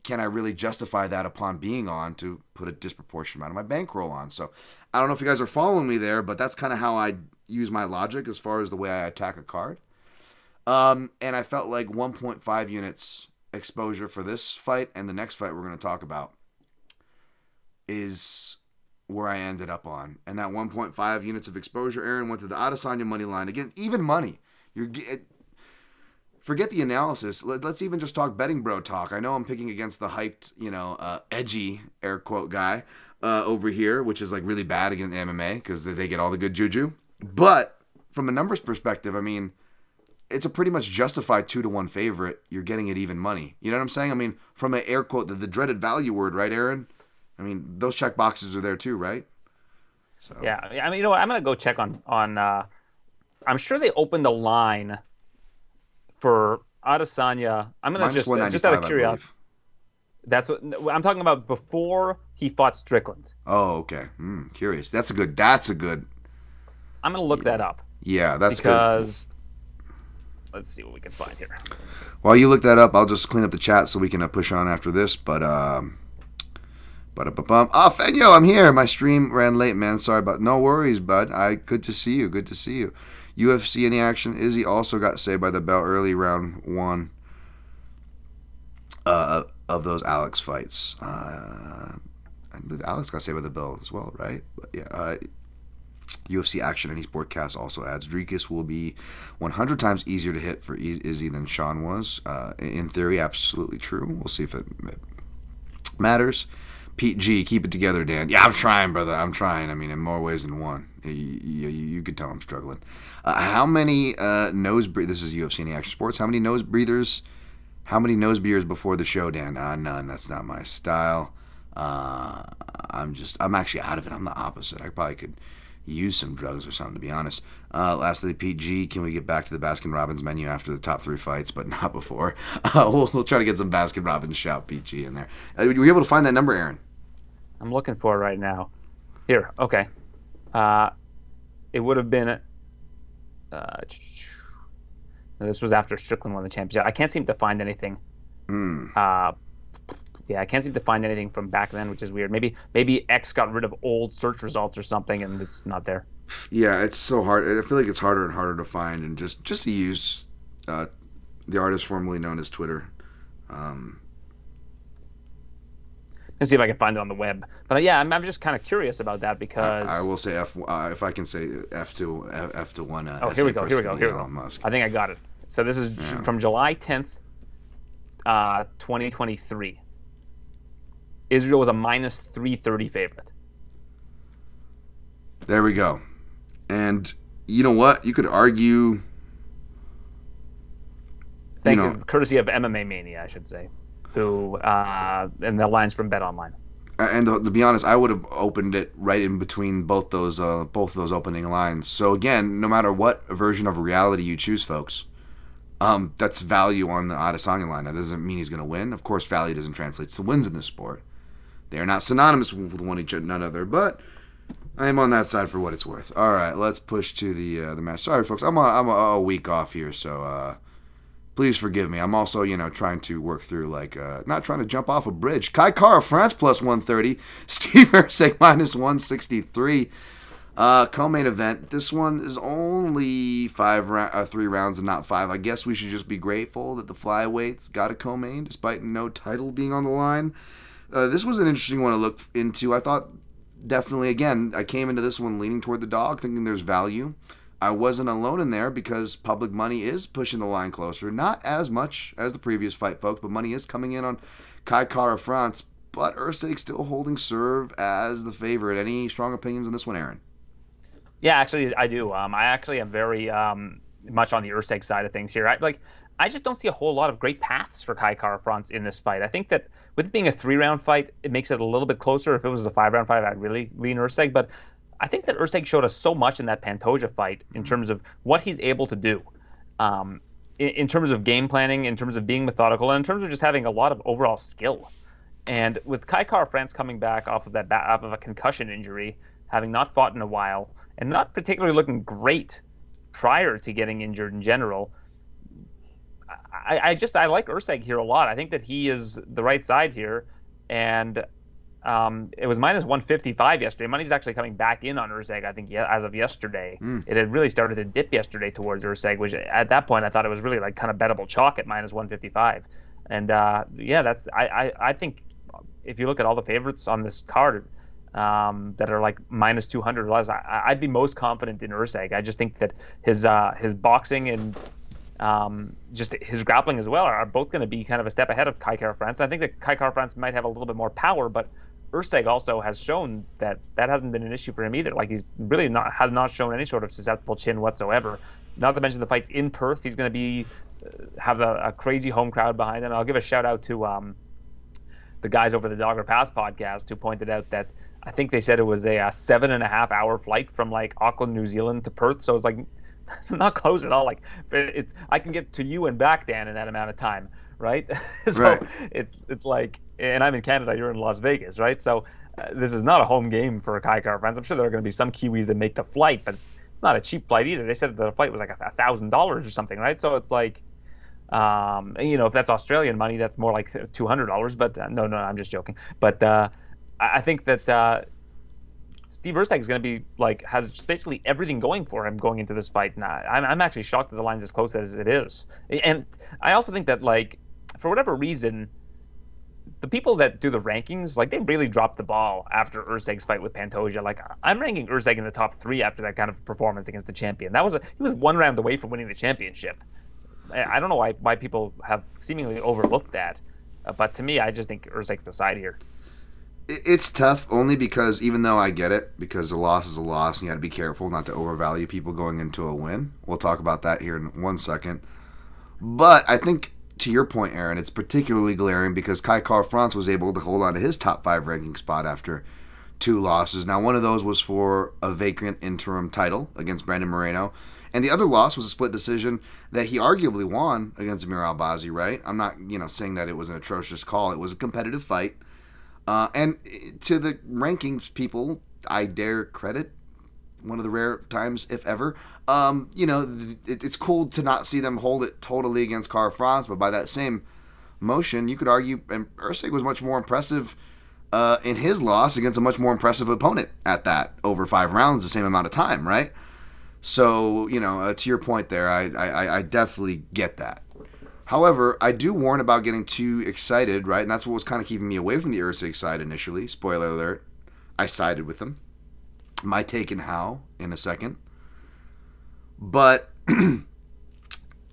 can I really justify that upon being on to put a disproportionate amount of my bankroll on? So I don't know if you guys are following me there, but that's kind of how I use my logic as far as the way I attack a card. And I felt like 1.5 units exposure for this fight and the next fight we're going to talk about is where I ended up on. And that 1.5 units of exposure, Aaron, went to the Adesanya money line. Again, even money. Forget the analysis. Let's even just talk betting bro talk. I know I'm picking against the hyped, edgy, air quote guy over here, which is like really bad against MMA because they get all the good juju. But from a numbers perspective, I mean, it's a pretty much justified 2-1 favorite. You're getting it even money. You know what I'm saying? I mean, from an air quote, the dreaded value word, right, Aaron? I mean, those check boxes are there too, right? So. Yeah. I mean, what? I'm going to go check on I'm sure they opened the line for Adesanya. I'm going to just out of curiosity. That's what I'm talking about before he fought Strickland. Oh, okay. Curious. That's a good. I'm going to look that up. Yeah, that's because let's see what we can find here. While you look that up, I'll just clean up the chat so we can push on after this. Fenyo, I'm here. My stream ran late, man. Sorry about. No worries, bud. Good to see you. Good to see you. UFC, any action? Izzy also got saved by the bell early round 1 of those Alex fights. I believe Alex got saved by the bell as well, right? But yeah. UFC action and eSportcast also adds Dricus will be 100 times easier to hit for Izzy than Sean was. In theory, absolutely true. We'll see if it matters. Pete G, keep it together, Dan. Yeah, I'm trying, brother. I'm trying. I mean, in more ways than one. You could tell I'm struggling. How many nose breathers? This is UFC and Action Sports. How many nose breathers? How many nose beers before the show, Dan? None. That's not my style. I'm actually out of it. I'm the opposite. I probably could use some drugs or something, to be honest. Lastly, Pete G, can we get back to the Baskin-Robbins menu after the top 3 fights, but not before? We'll try to get some Baskin-Robbins shout Pete G in there. Were you able to find that number, Aaron? I'm looking for it right now. Here, okay. It would have been... this was after Strickland won the championship. I can't seem to find anything. I can't seem to find anything from back then, which is weird. Maybe X got rid of old search results or something, and it's not there. Yeah, it's so hard. I feel like it's harder and harder to find, and just to use the artist formerly known as Twitter. Let's see if I can find it on the web. But yeah, I'm just kind of curious about that because I will say if I can say F to one. Here we go. Musk. I think I got it. So this is from July 10th, 2023. Israel was a minus 330 favorite. There we go. And you know what? You could argue. Thank you. Courtesy of MMA Mania, I should say, who and the lines from Bet Online. And to be honest, I would have opened it right in between both those opening lines. So again, no matter what version of reality you choose, folks, that's value on the Adesanya line. That doesn't mean he's going to win. Of course, value doesn't translate to wins in this sport. They are not synonymous with one each other, but I am on that side for what it's worth. All right, let's push to the match. Sorry, folks, I'm a week off here, so please forgive me. I'm also trying to work through not trying to jump off a bridge. Kai Kara France plus 130, Steve Erceg minus 163. Co-main event. This one is only 3 rounds and not 5. I guess we should just be grateful that the flyweights got a co-main despite no title being on the line. This was an interesting one to look into. I thought definitely, again, I came into this one leaning toward the dog, thinking there's value. I wasn't alone in there because public money is pushing the line closer. Not as much as the previous fight, folks, but money is coming in on Kai Kara France. But Erceg still holding serve as the favorite. Any strong opinions on this one, Aaron? Yeah, actually, I do. I actually am very much on the Erceg side of things here. I just don't see a whole lot of great paths for Kai Kara France in this fight. I think that with it being a 3-round fight, it makes it a little bit closer. If it was a 5-round fight, I'd really lean Erceg. But I think that Erceg showed us so much in that Pantoja fight in terms of what he's able to do, in terms of game planning, in terms of being methodical, and in terms of just having a lot of overall skill. And with Kai Kara France coming back off of a concussion injury, having not fought in a while, and not particularly looking great prior to getting injured in general, I like Erceg here a lot. I think that he is the right side here, and it was minus 155 yesterday. Money's actually coming back in on Erceg, I think, as of yesterday. It had really started to dip yesterday towards Erceg, which at that point I thought it was really kind of bettable chalk at minus 155. And that's I think if you look at all the favorites on this card that are like minus 200 or less, I'd be most confident in Erceg. I just think that his boxing and just his grappling as well are both going to be kind of a step ahead of Kai Kara-France. I think that Kai Kara-France might have a little bit more power, but Erceg also has shown that hasn't been an issue for him either. Like he's really has not shown any sort of susceptible chin whatsoever. Not to mention the fights in Perth. He's going to be have a crazy home crowd behind him. I'll give a shout out to the guys over the Dogger Pass podcast who pointed out that I think they said it was a 7.5 hour flight from like Auckland, New Zealand to Perth. So it's like not close at all. Like I can get to you and back, Dan, in that amount of time, right? So right. It's like, and I'm in Canada, you're in Las Vegas, right? So this is not a home game for Kai Kara-France. I'm sure there are going to be some Kiwis that make the flight, but it's not a cheap flight either. They said that the flight was like $1,000 or something, right? So it's like, if that's Australian money, that's more like $200. But no, I'm just joking. But I think that Steve Erceg is going to be like has just basically everything going for him going into this fight. And I'm actually shocked that the line's as close as it is. And I also think that like for whatever reason, the people that do the rankings, like they really dropped the ball after Erceg's fight with Pantoja. Like I'm ranking Erceg in the top 3 after that kind of performance against the champion. He was 1 round away from winning the championship. I don't know why people have seemingly overlooked that, but to me, I just think Erceg's the side here. It's tough only because even though I get it, because a loss is a loss, and you got to be careful not to overvalue people going into a win. We'll talk about that here in 1 second. But I think, to your point, Aaron, it's particularly glaring because Kai Kara-France was able to hold on to his top 5 ranking spot after 2 losses. Now, one of those was for a vacant interim title against Brandon Moreno. And the other loss was a split decision that he arguably won against Amir Albazi, right? I'm not, saying that it was an atrocious call. It was a competitive fight. And to the rankings people, I dare credit, one of the rare times, if ever, it's cool to not see them hold it totally against Kara-France, but by that same motion, you could argue, and Erceg was much more impressive in his loss against a much more impressive opponent at that, over 5 rounds, the same amount of time, right? So, to your point there, I definitely get that. However, I do warn about getting too excited, right? And that's what was kind of keeping me away from the Erceg side initially. Spoiler alert, I sided with him. My take and how in a second. But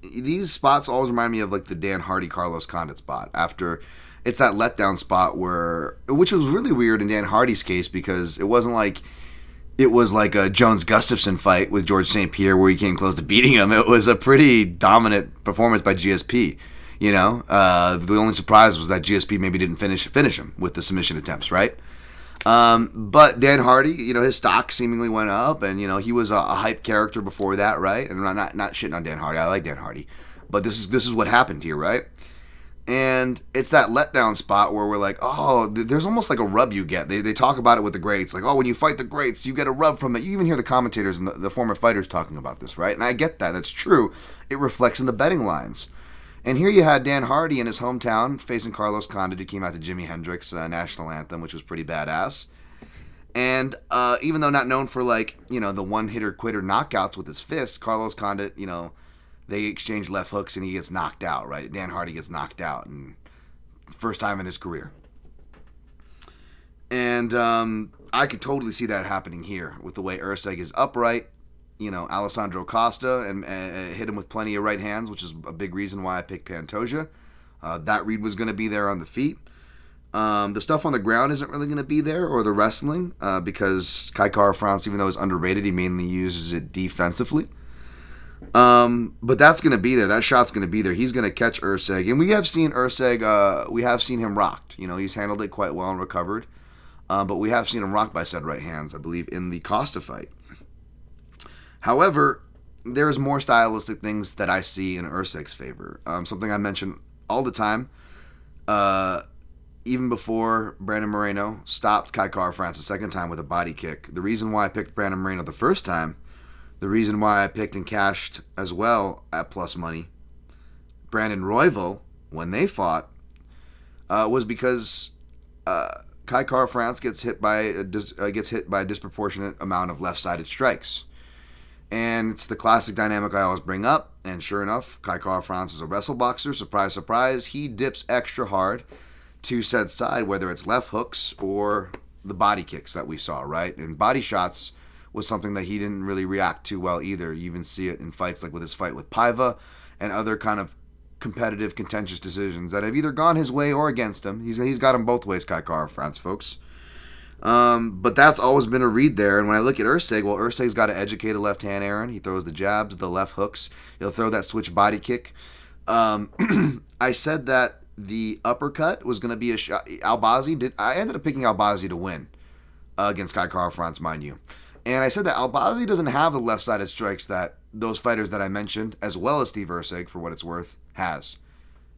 these spots always remind me of like the Dan Hardy-Carlos Condit spot. After it's that letdown spot which was really weird in Dan Hardy's case because it wasn't like it was like a Jones-Gustafson fight with George St. Pierre where he came close to beating him. It was a pretty dominant performance by GSP. The only surprise was that GSP maybe didn't finish him with the submission attempts, right? But Dan Hardy, his stock seemingly went up, and he was a hype character before that, right? And I'm not shitting on Dan Hardy. I like Dan Hardy, but this is what happened here, right? And it's that letdown spot where we're like, oh, there's almost like a rub you get. They talk about it with the greats. Like, oh, when you fight the greats, you get a rub from it. You even hear the commentators and the former fighters talking about this, right? And I get that. That's true. It reflects in the betting lines. And here you had Dan Hardy in his hometown facing Carlos Condit, who came out to Jimi Hendrix national anthem, which was pretty badass. And even though not known for, like, the one-hitter-quitter knockouts with his fists, Carlos Condit, they exchange left hooks and he gets knocked out, right? Dan Hardy gets knocked out, and first time in his career. And I could totally see that happening here with the way Erceg is upright. Alessandro Costa and hit him with plenty of right hands, which is a big reason why I picked Pantoja. That read was going to be there on the feet. The stuff on the ground isn't really going to be there, or the wrestling, because Kai Kara-France, even though he's underrated, he mainly uses it defensively. But that's going to be there. That shot's going to be there. He's going to catch Erceg. And we have seen Erceg, we have seen him rocked. He's handled it quite well and recovered. But we have seen him rocked by said right hands, I believe, in the Costa fight. However, there's more stylistic things that I see in Erceg's favor. Something I mention all the time, even before Brandon Moreno stopped Kai Kara-France the second time with a body kick. The reason why I picked Brandon Moreno the first time, the reason why I picked and cashed as well at plus money Brandon Royval when they fought was because Kai Kara-France gets hit by a disproportionate amount of left-sided strikes. And it's the classic dynamic I always bring up, And sure enough, Kai Kara-France is a wrestle boxer. Surprise, surprise. He dips extra hard to said side, whether it's left hooks or the body kicks that we saw, right? And body shots was something that he didn't really react to well either. You even see it in fights like with his fight with Paiva and other kind of competitive, contentious decisions that have either gone his way or against him. He's got him both ways, Kai Kara-France, folks. But that's always been a read there. And when I look at Erceg, well, Erceg's got an educated left hand, Aaron. He throws the jabs, the left hooks. He'll throw that switch body kick. I said that the uppercut was going to be a shot. I ended up picking Albazi to win against Kai Kara-France, mind you. And I said that Albazi doesn't have the left-sided strikes that those fighters that I mentioned, as well as Steve Erceg, for what it's worth, has.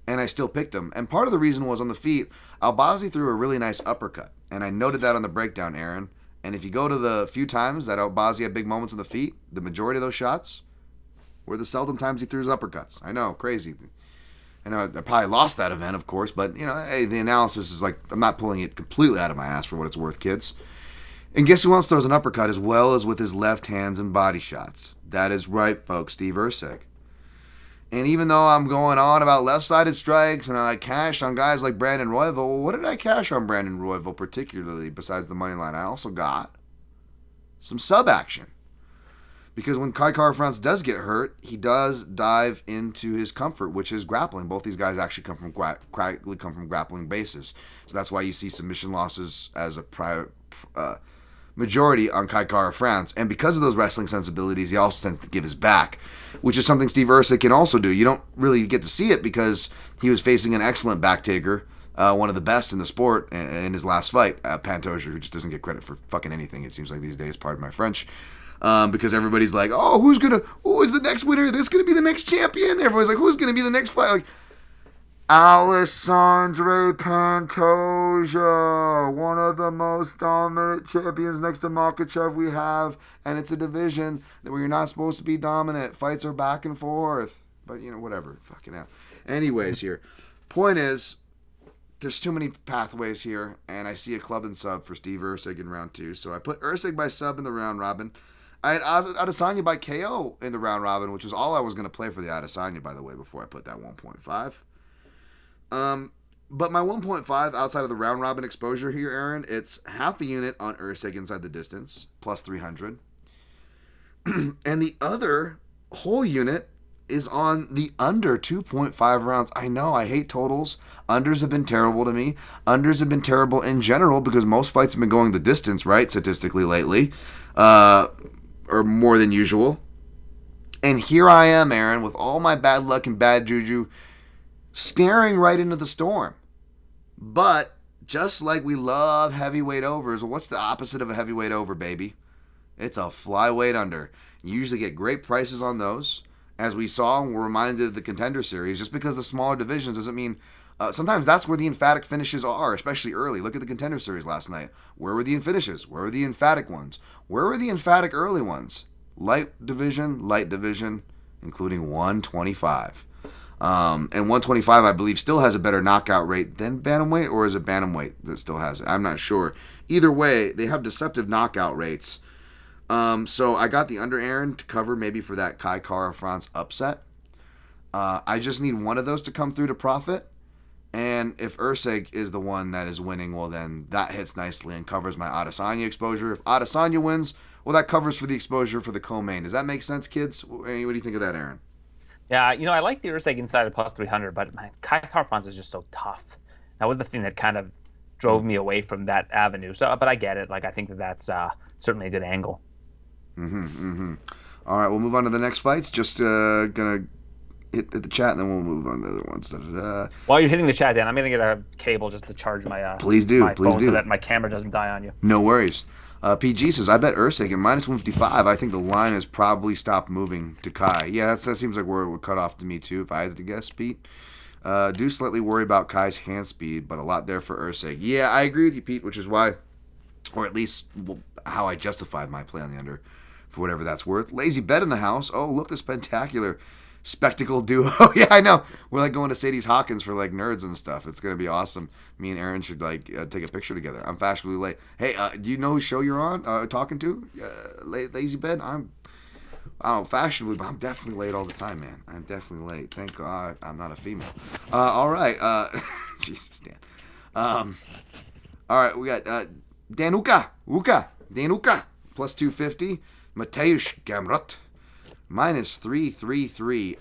And I still picked him. And part of the reason was on the feet, Albazi threw a really nice uppercut. And I noted that on the breakdown, Aaron. And if you go to the few times that Albazi had big moments on the feet, the majority of those shots were the seldom times he threw his uppercuts. I know, crazy. I know I probably lost that event, of course, but, hey, the analysis is like, I'm not pulling it completely out of my ass for what it's worth, kids. And guess who else throws an uppercut as well as with his left hands and body shots? That is right, folks, Steve Erceg. And even though I'm going on about left-sided strikes and I cashed on guys like Brandon Royval, well, what did I cash on Brandon Royval particularly besides the money line? I also got some sub-action. Because when Kai Kara-France does get hurt, he does dive into his comfort, which is grappling. Both these guys actually come from grappling bases. So that's why you see submission losses as a majority on Kai Kara-France. And because of those wrestling sensibilities, he also tends to give his back, which is something Steve Erceg can also do. You don't really get to see it because he was facing an excellent back taker, one of the best in the sport in his last fight, Pantoja, who just doesn't get credit for fucking anything, it seems like these days, pardon my French. Because everybody's like, oh, who is the next winner? This going to be the next champion? Everybody's like, who's going to be the next fight? Like, Alessandro Pantoja, one of the most dominant champions next to Makhachev we have, and it's a division where you're not supposed to be dominant. Fights are back and forth. But, whatever. Fucking hell. Anyways, here. Point is, there's too many pathways here, and I see a club and sub for Steve Erceg in round 2. So I put Erceg by sub in the round robin. I had Adesanya by KO in the round robin, which was all I was going to play for the Adesanya, by the way, before I put that 1.5. But my 1.5 outside of the round robin exposure here, Aaron, it's half a unit on Erceg inside the distance, plus 300. And the other whole unit is on the under 2.5 rounds. I know, I hate totals. Unders have been terrible to me. Unders have been terrible in general because most fights have been going the distance, right, statistically lately, or more than usual. And here I am, Aaron, with all my bad luck and bad juju, staring right into the storm. But just like we love heavyweight overs, well, what's the opposite of a heavyweight over, baby? It's a flyweight under. You usually get great prices on those. As we saw and were reminded of the Contender Series, just because the smaller divisions doesn't mean... sometimes that's where the emphatic finishes are, especially early. Look at the Contender Series last night. Where were the finishes? Where were the emphatic ones? Where were the emphatic early ones? Light division, including 125. And 125, I believe, still has a better knockout rate than bantamweight, or is it bantamweight that still has it? I'm not sure. Either way, they have deceptive knockout rates. So I got the under, Aaron, to cover maybe for that Kai Kara-France upset. I just need one of those to come through to profit. And if Erceg is the one that is winning, well, then that hits nicely and covers my Adesanya exposure. If Adesanya wins, well, that covers for the exposure for the co-main. Does that make sense, kids? What do you think of that, Aaron? Yeah, I like the Erceg inside of plus 300, but man, Kai Kara-France is just so tough. That was the thing that kind of drove me away from that avenue. So, but I get it. Like, I think that's certainly a good angle. All right, we'll move on to the next fights. Just gonna hit the chat, and then we'll move on to the other ones. While you're hitting the chat, Dan, I'm gonna get a cable just to charge my please do so that my camera doesn't die on you. No worries. PG says, I bet Erceg at minus 155. I think the line has probably stopped moving to Kai. Yeah, that seems like where it would cut off to me too, if I had to guess, Pete. Do slightly worry about Kai's hand speed, but a lot there for Erceg. Yeah, I agree with you, Pete, which is why, or at least how I justified my play on the under, for whatever that's worth. Lazy Bet in the house. Oh, look, the spectacular spectacle duo. Yeah, I know. We're like going to Sadie's Hawkins for like nerds and stuff. It's going to be awesome. Me and Aaron should like take a picture together. I'm fashionably late. Hey, do you know whose show you're on talking to? Lazy Bet? I'm Oh, fashionably, but I'm definitely late all the time, man. I'm definitely late. Thank God I'm not a female. All right. Jesus, Dan. All right, we got Dan Uka, plus 250. Mateusz-Gamrot, minus 333.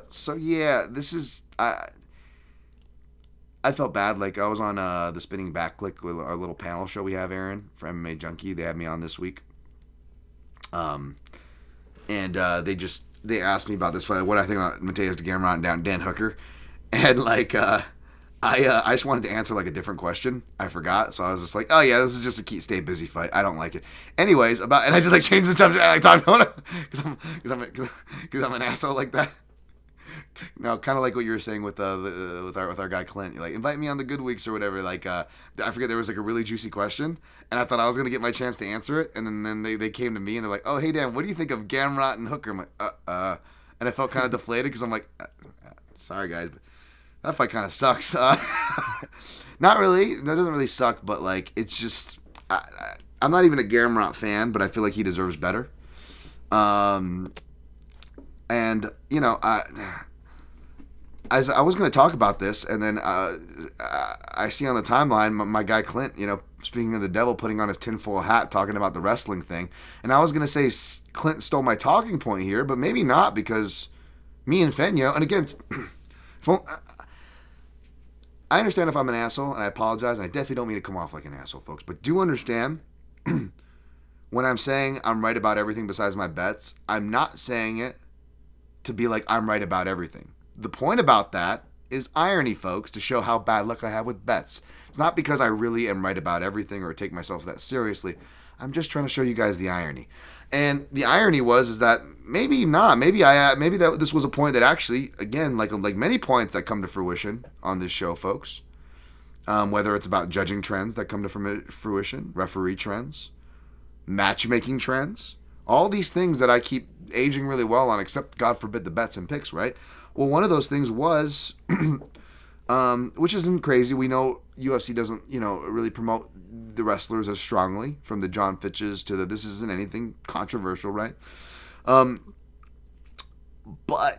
So yeah, this is I felt bad. Like, I was on the Spinning Back Click with our little panel show we have, Aaron, for MMA Junkie. They had me on this week. And they asked me about this fight, what I think about Mateusz-Gamrot and Dan Hooker. And, like, I just wanted to answer, like, a different question. I forgot. So I was just like, oh, yeah, this is just a keep stay busy fight. I don't like it. Anyways, and I just, like, changed the subject. I talked about it because I'm an asshole like that. No, kind of like what you were saying with our guy Clint. You're like, invite me on the good weeks or whatever. Like, I forget, there was like a really juicy question, and I thought I was gonna get my chance to answer it, and then they came to me and they're like, oh, hey Dan, what do you think of Gamrot and Hooker? I'm like, and I felt kind of deflated because I'm like, sorry guys, but that fight kind of sucks. Not really. That doesn't really suck, but like, it's just I'm not even a Gamrot fan, but I feel like he deserves better. And you know, I was going to talk about this, and then I see on the timeline my guy Clint, you know, speaking of the devil, putting on his tinfoil hat, talking about the wrestling thing. And I was going to say Clint stole my talking point here, but maybe not, because me and Fenyo, and again, I understand if I'm an asshole, and I apologize, and I definitely don't mean to come off like an asshole, folks, but do understand when I'm saying I'm right about everything besides my bets, I'm not saying it to be like I'm right about everything. The point about that is irony, folks, to show how bad luck I have with bets. It's not because I really am right about everything or take myself that seriously. I'm just trying to show you guys the irony. And the irony is that maybe not. Maybe that this was a point that actually, again, like many points that come to fruition on this show, folks, whether it's about judging trends that come to fruition, referee trends, matchmaking trends, all these things that I keep aging really well on, except, God forbid, the bets and picks, right? Well, one of those things was, which isn't crazy. We know UFC doesn't, you know, really promote the wrestlers as strongly, from the John Fitches to this isn't anything controversial, right? But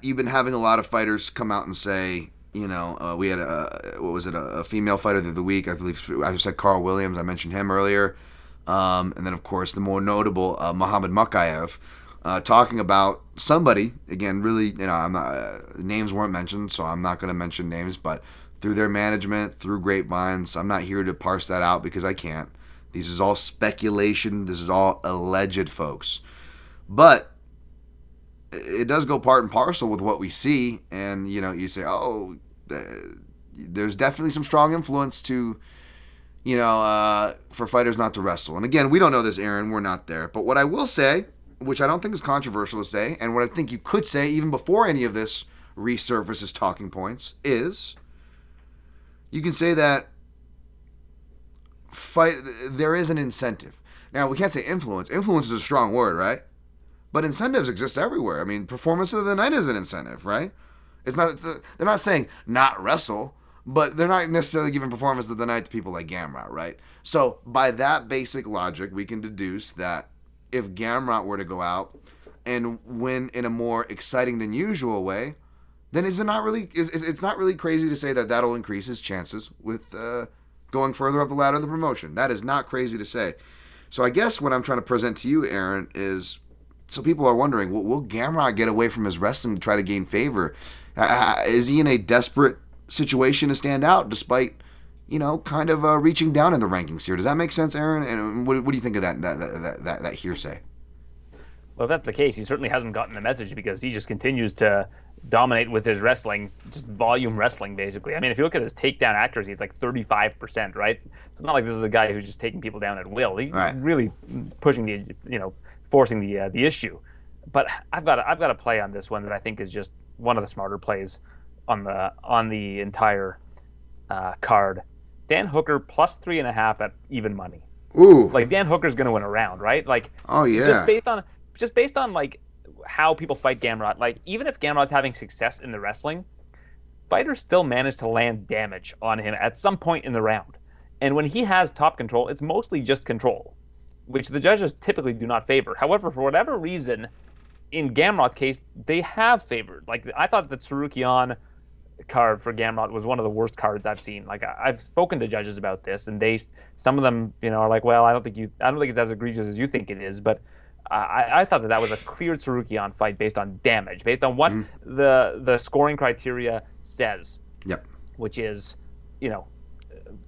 you've been having a lot of fighters come out and say, you know, we had a female fighter of the week. I believe I said Carl Williams. I mentioned him earlier. And then, of course, the more notable Muhammad Mukayev. Talking about somebody, again, really, you know, I'm not, names weren't mentioned, so I'm not going to mention names, but through their management, through grapevines, I'm not here to parse that out because I can't. This is all speculation. This is all alleged, folks. But it does go part and parcel with what we see, and, you know, you say, oh, there's definitely some strong influence to, you know, for fighters not to wrestle. And again, we don't know this, Aaron. We're not there. But what I will say, which I don't think is controversial to say, and what I think you could say even before any of this resurfaces talking points, is you can say that there is an incentive. Now, we can't say influence. Influence is a strong word, right? But incentives exist everywhere. I mean, performance of the night is an incentive, right? They're not saying not wrestle, but they're not necessarily giving performance of the night to people like Gamrot, right? So by that basic logic, we can deduce that if Gamrot were to go out and win in a more exciting than usual way, then it's not really crazy to say that that'll increase his chances with going further up the ladder of the promotion. That is not crazy to say. So I guess what I'm trying to present to you, Aaron, is, so people are wondering, will Gamrot get away from his wrestling to try to gain favor? Is he in a desperate situation to stand out despite, you know, kind of reaching down in the rankings here? Does that make sense, Aaron? And what do you think of that hearsay? Well, if that's the case, he certainly hasn't gotten the message, because he just continues to dominate with his wrestling, just volume wrestling, basically. I mean, if you look at his takedown accuracy, it's like 35%, right? It's not like this is a guy who's just taking people down at will. He's really pushing forcing the issue. But I've got a play on this one that I think is just one of the smarter plays on the entire card. Dan Hooker plus 3.5 at even money. Ooh. Like, Dan Hooker's going to win a round, right? Like, oh yeah. Just based on like how people fight Gamrot. Like, even if Gamrot's having success in the wrestling, fighters still manage to land damage on him at some point in the round. And when he has top control, it's mostly just control, which the judges typically do not favor. However, for whatever reason, in Gamrot's case, they have favored. Like, I thought the Tsarukyan card for Gamrot was one of the worst cards I've seen. Like, I've spoken to judges about this, and some of them, are like, well, I don't think it's as egregious as you think it is, but I thought that was a clear Tsarukyan fight based on damage, based on what the scoring criteria says. Yep. Which is,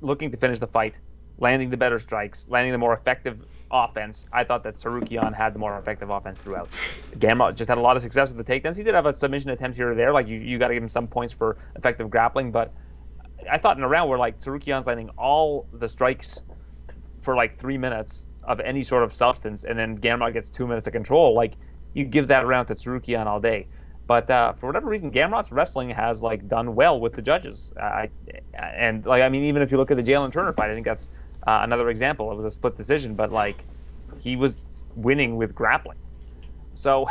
looking to finish the fight, landing the better strikes, landing the more effective offense. I thought that Tsarukyan had the more effective offense throughout. Gamrot just had a lot of success with the takedowns. He did have a submission attempt here or there. Like, you got to give him some points for effective grappling, but I thought in a round where, like, Tsarukyan's landing all the strikes for, like, 3 minutes of any sort of substance, and then Gamrot gets 2 minutes of control, like, you give that round to Tsarukyan all day. But for whatever reason, Gamrot's wrestling has, like, done well with the judges. Even if you look at the Jalen Turner fight, I think that's another example. It was a split decision, but, like, he was winning with grappling. So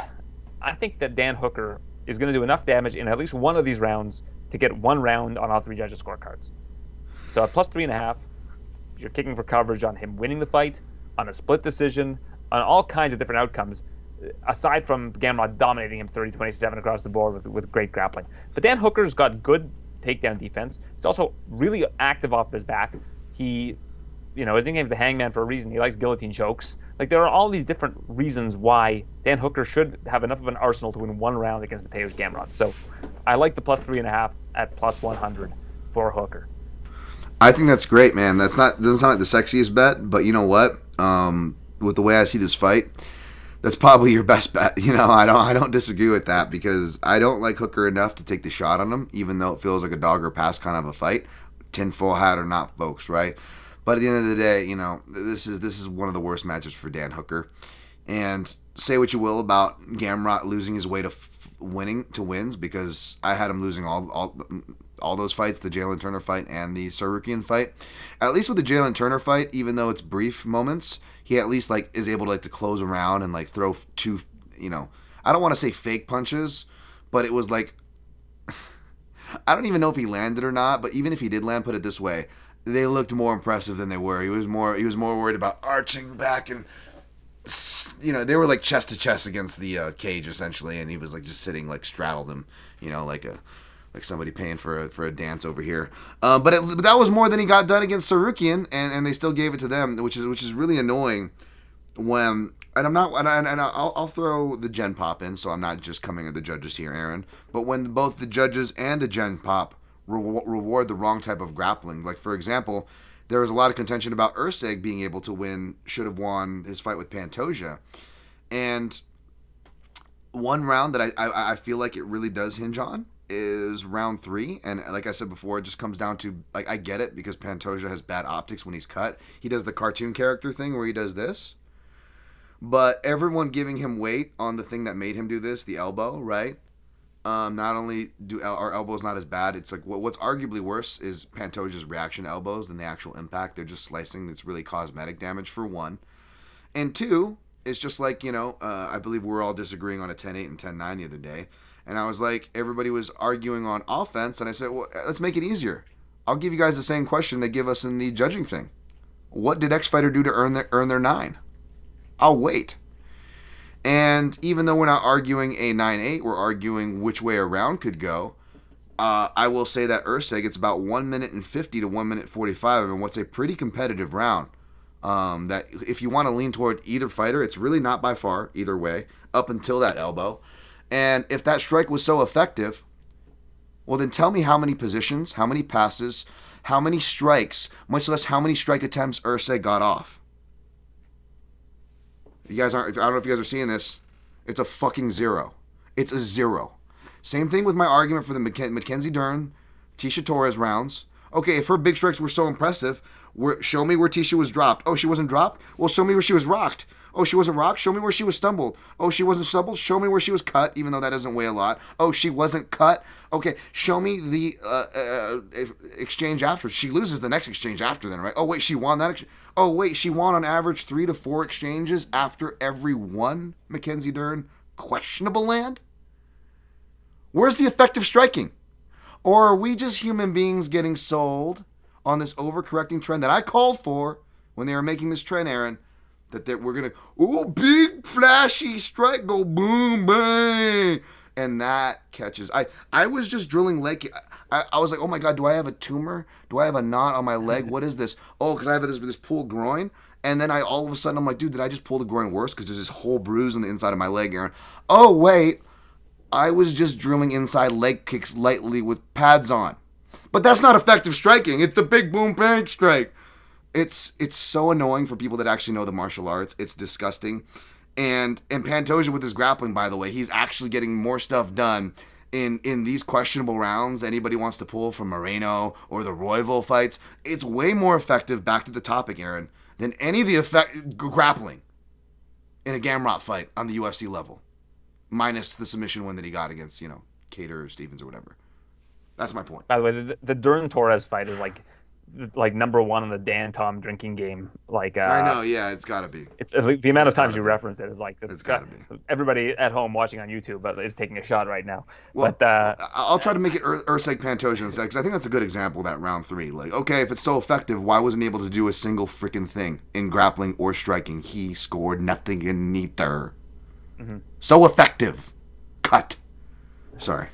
I think that Dan Hooker is going to do enough damage in at least one of these rounds to get one round on all three judges' scorecards. So at plus 3.5, you're kicking for coverage on him winning the fight, on a split decision, on all kinds of different outcomes, aside from Gamrot dominating him 30-27 across the board with great grappling. But Dan Hooker's got good takedown defense. He's also really active off his back. He, his nickname's the Hangman for a reason. He likes guillotine chokes. Like, there are all these different reasons why Dan Hooker should have enough of an arsenal to win one round against Mateusz Gamrot. So I like the plus 3.5 at plus 100 for Hooker. I think that's great, man. Doesn't sound like the sexiest bet, but you know what? With the way I see this fight, that's probably your best bet. I don't disagree with that, because I don't like Hooker enough to take the shot on him, even though it feels like a dog or pass kind of a fight, tinfoil hat or not, folks, right? But at the end of the day, this is one of the worst matchups for Dan Hooker. And say what you will about Gamrot losing his way to wins, because I had him losing all those fights, the Jalen Turner fight and the Tsarukyan fight. At least with the Jalen Turner fight, even though it's brief moments, he at least is able to close around and throw two, I don't want to say fake punches, but it was like, I don't even know if he landed or not, but even if he did land, put it this way, they looked more impressive than they were. He was more worried about arching back, and they were like chest to chest against the cage essentially, and he was just sitting straddled him, like somebody paying for a dance over here. But that was more than he got done against Tsarukyan, and they still gave it to them, which is really annoying. I'll throw the Gen Pop in, so I'm not just coming at the judges here, Aaron. But when both the judges and the Gen Pop reward the wrong type of grappling, like for example, there was a lot of contention about Erceg being able to should have won his fight with Pantoja, and one round that I feel like it really does hinge on is round 3, and like I said before, it just comes down to, I get it, because Pantoja has bad optics when he's cut. He does the cartoon character thing where he does this, but everyone giving him weight on the thing that made him do this, the elbow, right? Not only do our elbows not as bad, it's like what's arguably worse is Pantoja's reaction to elbows than the actual impact. They're just slicing. That's really cosmetic damage, for one. And two, it's just I believe we're all disagreeing on a 10-8 and 10-9 the other day. And I was like, everybody was arguing on offense, and I said, well, let's make it easier. I'll give you guys the same question they give us in the judging thing. What did X Fighter do to earn their 9? I'll wait. And even though we're not arguing a 9-8, we're arguing which way a round could go. I will say that Erceg, it's about 1 minute and 50 to 1 minute 45, and what's a pretty competitive round. That if you want to lean toward either fighter, it's really not by far either way, up until that elbow. And if that strike was so effective, well then tell me how many positions, how many passes, how many strikes, much less how many strike attempts Erceg got off. I don't know if you guys are seeing this. It's a fucking 0. It's a 0. Same thing with my argument for the Mackenzie Dern, Tisha Torres rounds. Okay, if her big strikes were so impressive, show me where Tisha was dropped. Oh, she wasn't dropped? Well, show me where she was rocked. Oh, she wasn't rocked? Show me where she was stumbled. Oh, she wasn't stumbled? Show me where she was cut, even though that doesn't weigh a lot. Oh, she wasn't cut? Okay, show me the exchange after. She loses the next exchange after then, right? Oh, wait, she won that exchange. Oh, wait, she won on average 3 to 4 exchanges after every one Mackenzie Dern questionable land? Where's the effective striking? Or are we just human beings getting sold on this overcorrecting trend that I called for when they were making this trend, Aaron, we're going to, big flashy strike, go boom, bang. And that catches. I was just drilling leg. I was like, oh my God, do I have a tumor? Do I have a knot on my leg? What is this? Oh, because I have this pulled groin. And then all of a sudden I'm like, dude, did I just pull the groin worse? Because there's this whole bruise on the inside of my leg, Aaron. Oh, wait. I was just drilling inside leg kicks lightly with pads on. But that's not effective striking. It's the big boom bang strike. It's so annoying for people that actually know the martial arts. It's disgusting. And Pantoja with his grappling, by the way, he's actually getting more stuff done in these questionable rounds anybody wants to pull from Moreno or the Royval fights. It's way more effective, back to the topic, Aaron, than any of the grappling in a Gamrot fight on the UFC level. Minus the submission win that he got against, Cater or Stevens or whatever. That's my point. By the way, the Dern Torres fight is like number one on the Dan Tom drinking game. I know, yeah, it's got to be. It's the amount of times you reference it is like it's got to be. Everybody at home watching on YouTube is taking a shot right now. Well, but I'll try to make it Erceg Pantoja instead, because I think that's a good example of that round 3. Like, okay, if it's so effective, why wasn't he able to do a single freaking thing in grappling or striking? He scored nothing in neither. Mm-hmm. So effective. Cut. Sorry.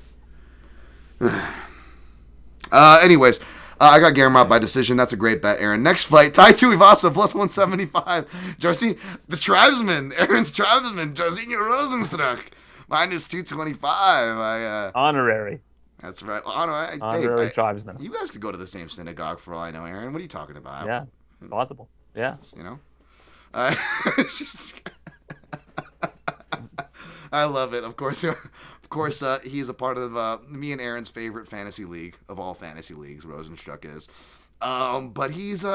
Anyways, I got Gamrot by decision. That's a great bet, Aaron. Next fight, Tai Tuivasa plus 175. The tribesman, Aaron's tribesman, Tuivasa-Rozenstruik minus 225. Honorary. That's right. Honorary tribesman. You guys could go to the same synagogue for all I know, Aaron. What are you talking about? Yeah, possible. Yeah. I love it. Of course, he's a part of me and Aaron's favorite fantasy league of all fantasy leagues. Rozenstruik is, but he's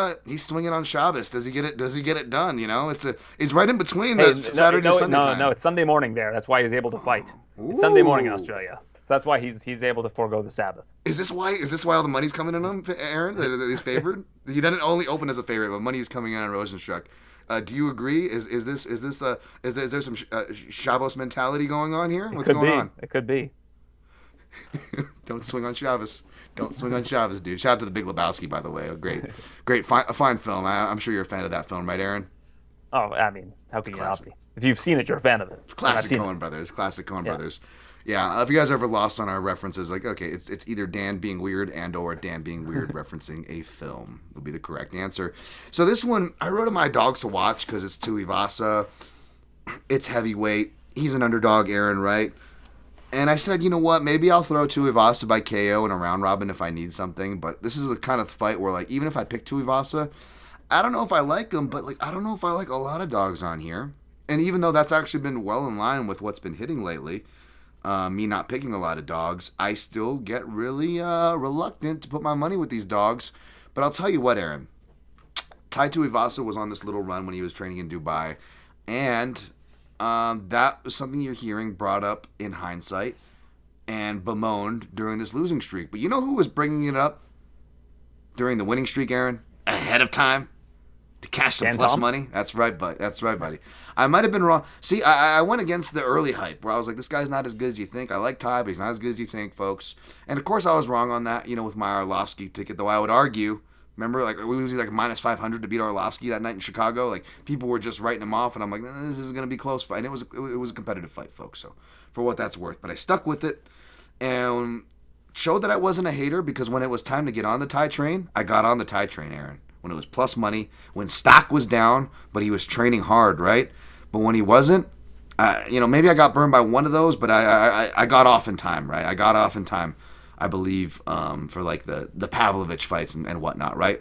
swinging on Shabbos. Does he get it done? It's right in between Saturday and Sunday time. No, it's Sunday morning there. That's why he's able to fight. It's Sunday morning in Australia, so that's why he's able to forego the Sabbath. Is this why all the money's coming in on Aaron? That he's favored. He didn't only open as a favorite, but money is coming in on Rozenstruik. Do you agree? Is there some Shabbos mentality going on here? What's going on? It could be. Don't swing on Shabbos. Don't swing on Shabbos, dude. Shout out to The Big Lebowski, by the way. A fine film. I'm sure you're a fan of that film, right, Aaron? Oh, I mean, how can you not be? If you've seen it, you're a fan of it. It's classic Coen Brothers. Yeah, if you guys are ever lost on our references, like, okay, it's either Dan being weird and or Dan being weird referencing a film would be the correct answer. So this one, I wrote to my dogs to watch because it's Tuivasa. It's heavyweight. He's an underdog, Aaron, right? And I said, you know what, maybe I'll throw Tuivasa by KO in a round robin if I need something. But this is the kind of fight where, like, even if I pick Tuivasa, I don't know if I like him, but, like, I don't know if I like a lot of dogs on here. And even though that's actually been well in line with what's been hitting lately, me not picking a lot of dogs, I still get really reluctant to put my money with these dogs. But I'll tell you what, Aaron. Tai Tuivasa was on this little run when he was training in Dubai. And that was something you're hearing brought up in hindsight and bemoaned during this losing streak. But you know who was bringing it up during the winning streak, Aaron? Ahead of time? To cash some plus money? That's right, buddy. I might have been wrong. See, I went against the early hype where I was like, this guy's not as good as you think. I like Ty, but he's not as good as you think, folks. And, of course, I was wrong on that, with my Arlovsky ticket, though I would argue. Remember, like, we was like minus 500 to beat Arlovsky that night in Chicago. Like, people were just writing him off, and I'm like, this is going to be a close fight. And it was a competitive fight, folks, so for what that's worth. But I stuck with it and showed that I wasn't a hater because when it was time to get on the Ty train, I got on the Ty train, Aaron. When it was plus money, when stock was down, but he was training hard, right? But when he wasn't, maybe I got burned by one of those, but I got off in time, right? I got off in time, I believe, for like the Pavlovich fights and whatnot, right?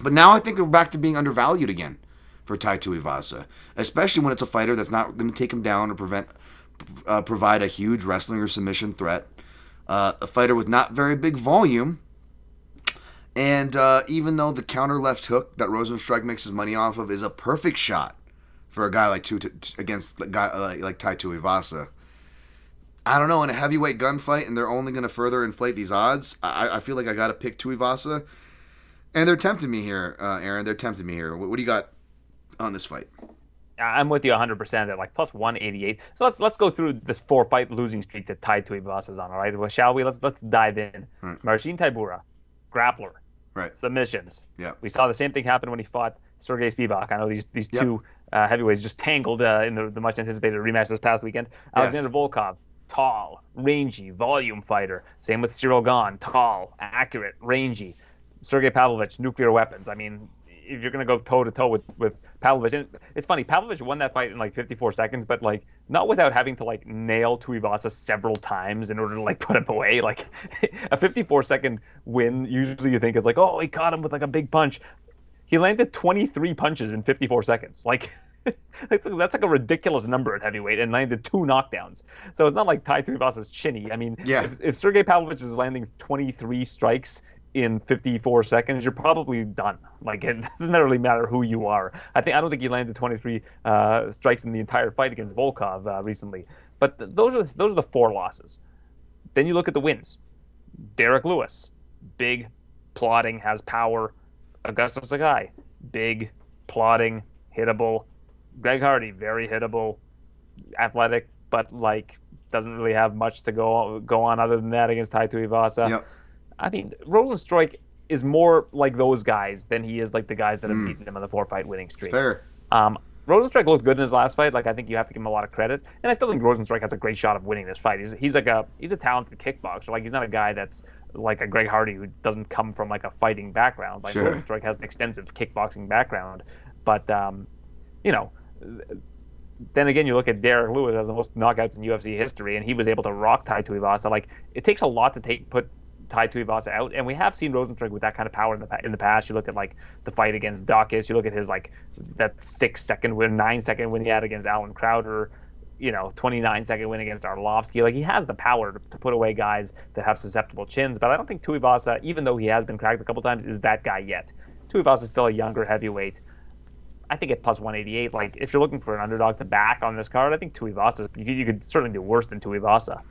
But now I think we're back to being undervalued again for Tai Tuivasa, especially when it's a fighter that's not going to take him down or provide a huge wrestling or submission threat. A fighter with not very big volume. And even though the counter left hook that Rozenstruik makes his money off of is a perfect shot for a guy like against a guy like Tai Tuivasa, I don't know, in a heavyweight gunfight, and they're only going to further inflate these odds, I feel like I got to pick Tuivasa. And they're tempting me here, Aaron. They're tempting me here. What do you got on this fight? I'm with you 100% at like plus 188. So let's go through this 4-fight losing streak that Tai Tuivasa is on. All right, well, shall we? Let's dive in. Right. Marcin Tybura, grappler. Right. Submissions. Yeah. We saw the same thing happen when he fought Sergey Spivak. I know these Yep. two heavyweights just tangled in the much anticipated rematch this past weekend. Yes. Alexander Volkov, tall, rangy, volume fighter. Same with Cyril Gahn, tall, accurate, rangy. Sergey Pavlovich, nuclear weapons. I mean, if you're going to go toe-to-toe with Pavlovich, and it's funny, Pavlovich won that fight in like 54 seconds, but like not without having to like nail Tuivasa several times in order to like put him away. Like a 54-second win, usually you think is like, oh, he caught him with like a big punch. He landed 23 punches in 54 seconds. Like that's like a ridiculous number at heavyweight, and landed 2 knockdowns. So it's not like Tai Tuivasa's chinny. I mean, if Sergey Pavlovich is landing 23 strikes in 54 seconds, you're probably done. Like, it doesn't really matter who you are. I don't think he landed 23 strikes in the entire fight against Volkov recently. But those are the 4 losses. Then you look at the wins. Derek Lewis, big, plodding, has power. Augusto Sagai, big, plodding, hittable. Greg Hardy, very hittable, athletic, but like doesn't really have much to go on other than that against Tai Tuivasa. Yep. I mean, Rozenstruik is more like those guys than he is like the guys that have beaten him on the 4-fight winning streak. It's fair. Rozenstruik looked good in his last fight. Like, I think you have to give him a lot of credit, and I still think Rozenstruik has a great shot of winning this fight. He's a talented kickboxer. Like, he's not a guy that's like a Greg Hardy who doesn't come from like a fighting background. Like, sure. Rozenstruik has an extensive kickboxing background, but then again, you look at Derek Lewis, has the most knockouts in UFC history, and he was able to rock Tai Tuivasa. Like, it takes a lot to put Tai Tuivasa out, and we have seen Rozenstruik with that kind of power in the past. You look at like the fight against Dawkins, you look at his like that 6-second win, 9-second win he had against Alan Crowder, 29-second win against Arlovsky. Like, he has the power to put away guys that have susceptible chins, but I don't think Tuivasa, even though he has been cracked a couple times, is that guy yet. Tuivasa is still a younger heavyweight. I think at plus 188, like, if you're looking for an underdog to back on this card, I think Tuivasa, you could certainly do worse than Tuivasa.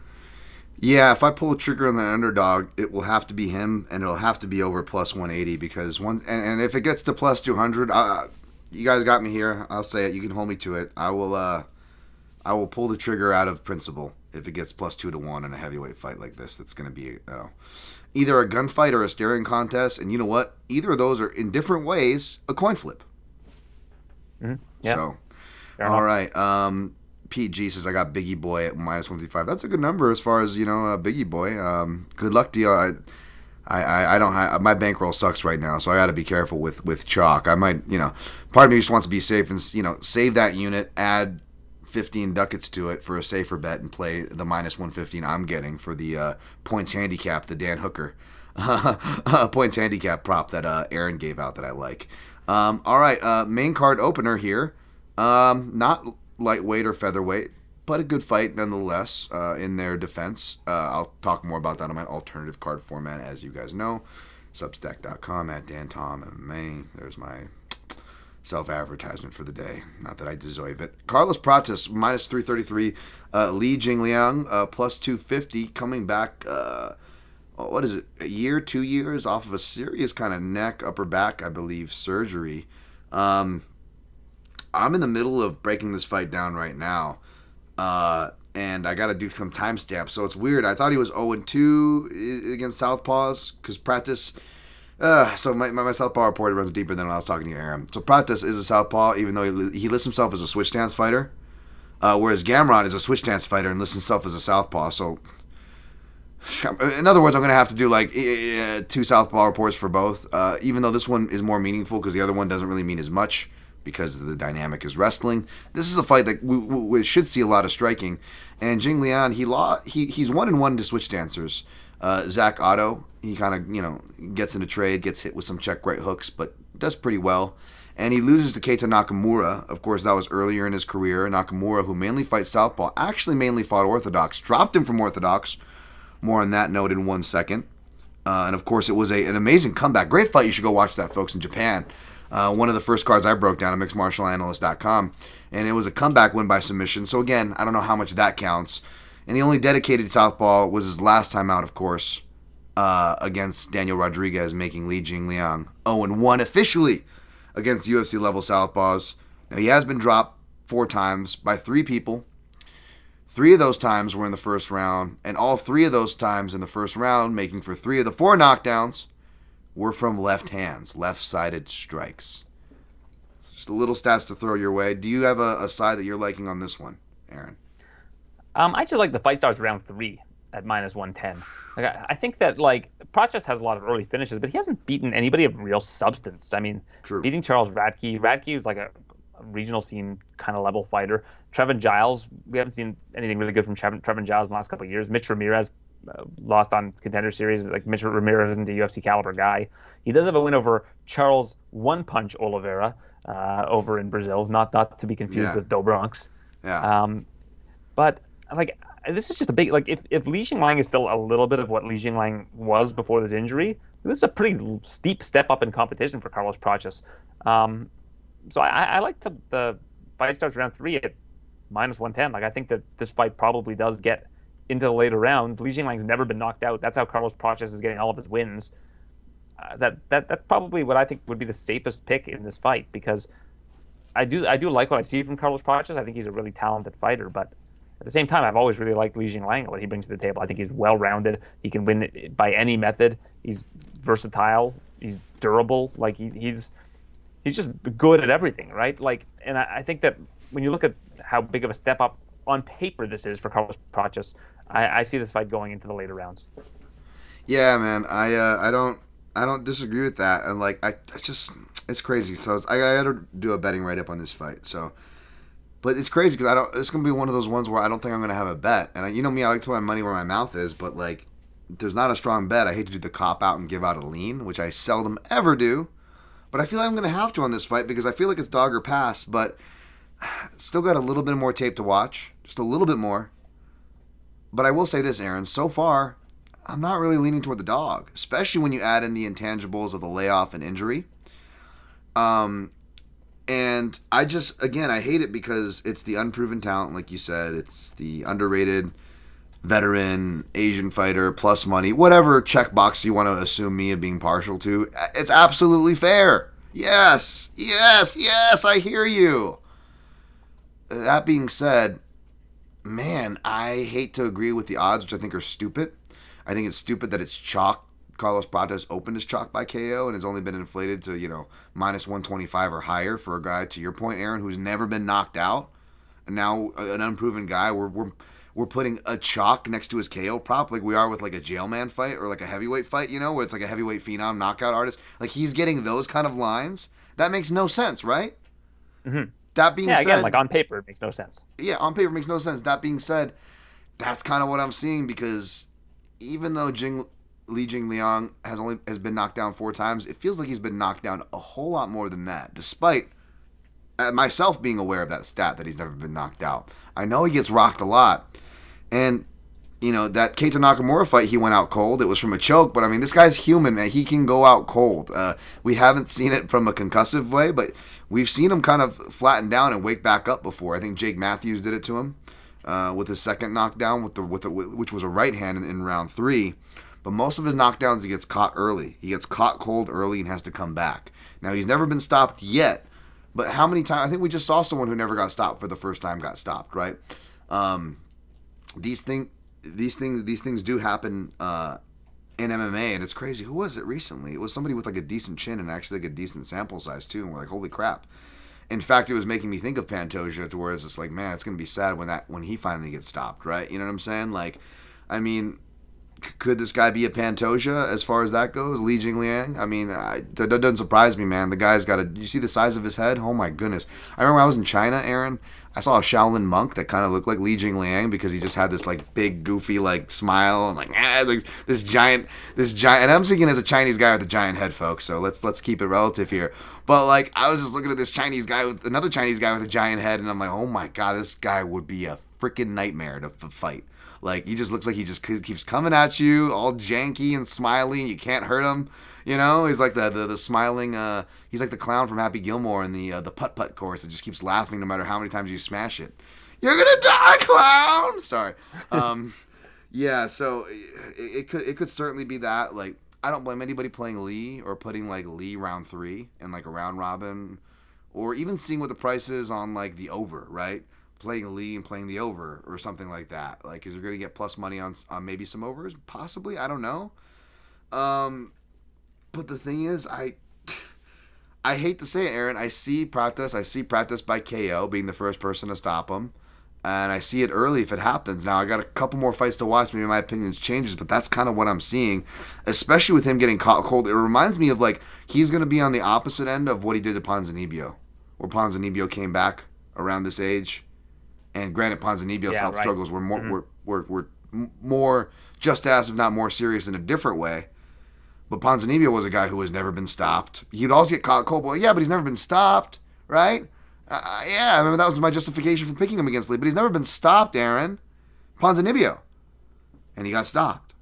Yeah, if I pull the trigger on the underdog, it will have to be him, and it'll have to be over plus 180 because and if it gets to plus 200, you guys got me here. I'll say it. You can hold me to it. I will pull the trigger out of principle if it gets plus 2-1 in a heavyweight fight like this. That's going to be either a gunfight or a staring contest, and you know what? Either of those are in different ways a coin flip. Mm-hmm. Yeah. So, all right. Pete G says, I got Biggie Boy at minus 155. That's a good number as far as, Biggie Boy. Good luck to you. I don't have, my bankroll sucks right now, so I got to be careful with chalk. I might, part of me just wants to be safe and, save that unit, add 15 ducats to it for a safer bet and play the minus 115 I'm getting for the points handicap, the Dan Hooker points handicap prop that Aaron gave out that I like. All right, main card opener here. Not lightweight or featherweight, but a good fight nonetheless in their defense. I'll talk more about that on my alternative card format, as you guys know. Substack.com at DanTomMMA. There's my self-advertisement for the day. Not that I deserve it. Carlos Prates, minus 333. Li Jingliang, plus 250. Coming back, what is it, a year, 2 years off of a serious kind of neck, upper back, I believe, surgery. I'm in the middle of breaking this fight down right now, and I got to do some timestamps, so it's weird. I thought he was 0-2 against Southpaws, because Prates, so my Southpaw report runs deeper than when I was talking to you, Aaron. So Prates is a Southpaw, even though he lists himself as a switch stance fighter, whereas Gamrot is a switch stance fighter and lists himself as a Southpaw, so in other words, I'm going to have to do like 2 Southpaw reports for both, even though this one is more meaningful because the other one doesn't really mean as much because the dynamic is wrestling. This is a fight that we should see a lot of striking. And Jing Lian, he's 1-1 to switch dancers. Zach Otto, he kind of gets into trade, gets hit with some check right hooks, but does pretty well. And he loses to Keita Nakamura. Of course, that was earlier in his career. Nakamura, who mainly fights Southpaw, actually mainly fought Orthodox, dropped him from Orthodox. More on that note in 1 second. And of course, it was an amazing comeback. Great fight. You should go watch that, folks, in Japan. One of the first cards I broke down at mixedmartialanalyst.com. And it was a comeback win by submission. So again, I don't know how much that counts. And the only dedicated Southpaw was his last time out, of course, against Daniel Rodriguez, making Li Jingliang 0-1 officially against UFC level Southpaws. Now, he has been dropped 4 times by 3 people. 3 of those times were in the first round, and all 3 of those times in the first round, making for 3 of the 4 knockdowns, were from left hands, left-sided strikes. Just a little stats to throw your way. Do you have a side that you're liking on this one, Aaron? I just like the fight stars round 3 at -110. Like I think that like Prochas has a lot of early finishes, but he hasn't beaten anybody of real substance. I mean, True. beating Charles Radtke. Radtke was like a regional scene kind of level fighter. Trevin Giles, we haven't seen anything really good from Trevin Giles in the last couple of years. Mitch Ramirez lost on Contender Series. Like Mitch Ramirez isn't a UFC caliber guy. He does have a win over Charles One Punch Oliveira over in Brazil, not to be confused with Do Bronx. Yeah. But like this is just a big like if Li Jingliang is still a little bit of what Li Jingliang was before this injury, this is a pretty steep step up in competition for Carlos Prochas. So I like the fight starts round 3 at -110. Like I think that this fight probably does get into the later rounds. Li Jingliang's never been knocked out. That's how Carlos Prochas is getting all of his wins. That's probably what I think would be the safest pick in this fight, because I do like what I see from Carlos Prochas. I think he's a really talented fighter, but at the same time, I've always really liked Li Jingliang and what he brings to the table. I think he's well-rounded. He can win it by any method. He's versatile. He's durable. Like he's just good at everything, right? Like, and I think that when you look at how big of a step up on paper this is for Carlos Prochas, I see this fight going into the later rounds. Yeah, man. I don't disagree with that, and like I just it's crazy. So I got to do a betting write up on this fight. So, but it's crazy because it's gonna be one of those ones where I don't think I'm gonna have a bet. And you know me, I like to put my money where my mouth is. But like, there's not a strong bet. I hate to do the cop out and give out a lean, which I seldom ever do. But I feel like I'm gonna have to on this fight because I feel like it's dog or pass. But still got a little bit more tape to watch, just a little bit more. But I will say this, Aaron. So far, I'm not really leaning toward the dog, especially when you add in the intangibles of the layoff and injury. And I just, again, I hate it because it's the unproven talent, like you said. It's the underrated veteran Asian fighter plus money, whatever checkbox you want to assume me of being partial to. It's absolutely fair. Yes, I hear you. That being said, man, I hate to agree with the odds, which I think are stupid. I think it's stupid that it's chalk. Carlos Prochas opened his chalk by KO and has only been inflated to, -125 or higher for a guy, to your point, Aaron, who's never been knocked out. And now an unproven guy, we're putting a chalk next to his KO prop like we are with like a jailman fight or like a heavyweight fight, where it's like a heavyweight phenom knockout artist. Like he's getting those kind of lines. That makes no sense, right? Mm-hmm. That being said, again, like on paper, it makes no sense. Yeah, on paper it makes no sense. That being said, that's kind of what I'm seeing, because even though Li Jingliang has been knocked down 4 times, it feels like he's been knocked down a whole lot more than that, despite myself being aware of that stat that he's never been knocked out. I know he gets rocked a lot. And, that Keita Nakamura fight, he went out cold. It was from a choke, but I mean, this guy's human, man. He can go out cold. We haven't seen it from a concussive way, but we've seen him kind of flatten down and wake back up before. I think Jake Matthews did it to him with his second knockdown, which was a right hand in round 3. But most of his knockdowns, he gets caught early. He gets caught cold early and has to come back. Now, he's never been stopped yet, but how many times? I think we just saw someone who never got stopped for the first time got stopped, right? These things do happen in MMA, and it's crazy. Who was it recently? It was somebody with like a decent chin and actually like a decent sample size too, and we're like, holy crap. In fact, it was making me think of Pantoja, to where it's just like, man, it's gonna be sad when he finally gets stopped, right? You know what I'm saying? Like, I mean, could this guy be a Pantoja as far as that goes? Li Jingliang? I mean, that doesn't surprise me, man. The guy's got you see the size of his head? Oh my goodness. I remember when I was in China, Aaron, I saw a Shaolin monk that kind of looked like Li Jingliang because he just had this like big, goofy like smile and like this giant. And I'm speaking as a Chinese guy with a giant head, folks. So let's keep it relative here. But like, I was just looking at this Chinese guy with another Chinese guy with a giant head, and I'm like, oh my god, this guy would be a freaking nightmare to fight. Like, he just looks like he just keeps coming at you, all janky and smiley, and you can't hurt him. He's like the smiling. He's like the clown from Happy Gilmore in the putt-putt course that just keeps laughing no matter how many times you smash it. You're gonna die, clown. Sorry. Yeah. So it could certainly be that. Like, I don't blame anybody playing Li or putting like Li round 3 and like a round robin, or even seeing what the price is on like the over, right? Playing Li and playing the over or something like that. Like, is you're going to get plus money on maybe some overs? Possibly. I don't know. But the thing is, I I hate to say it, Aaron. I see Prates by KO being the first person to stop him. And I see it early if it happens. Now, I got a couple more fights to watch. Maybe my opinion changes, but that's kind of what I'm seeing, especially with him getting caught cold. It reminds me of, like, he's going to be on the opposite end of what he did to Ponzinibbio, where Ponzinibbio came back around this age. And granted, Ponzinibbio's health struggles were more just as, if not more serious in a different way. But Ponzinibbio was a guy who has never been stopped. He'd always get caught cold. Well, yeah, but he's never been stopped, right? Yeah, I remember that was my justification for picking him against Lee, but he's never been stopped, Aaron. Ponzinibbio. And he got stopped.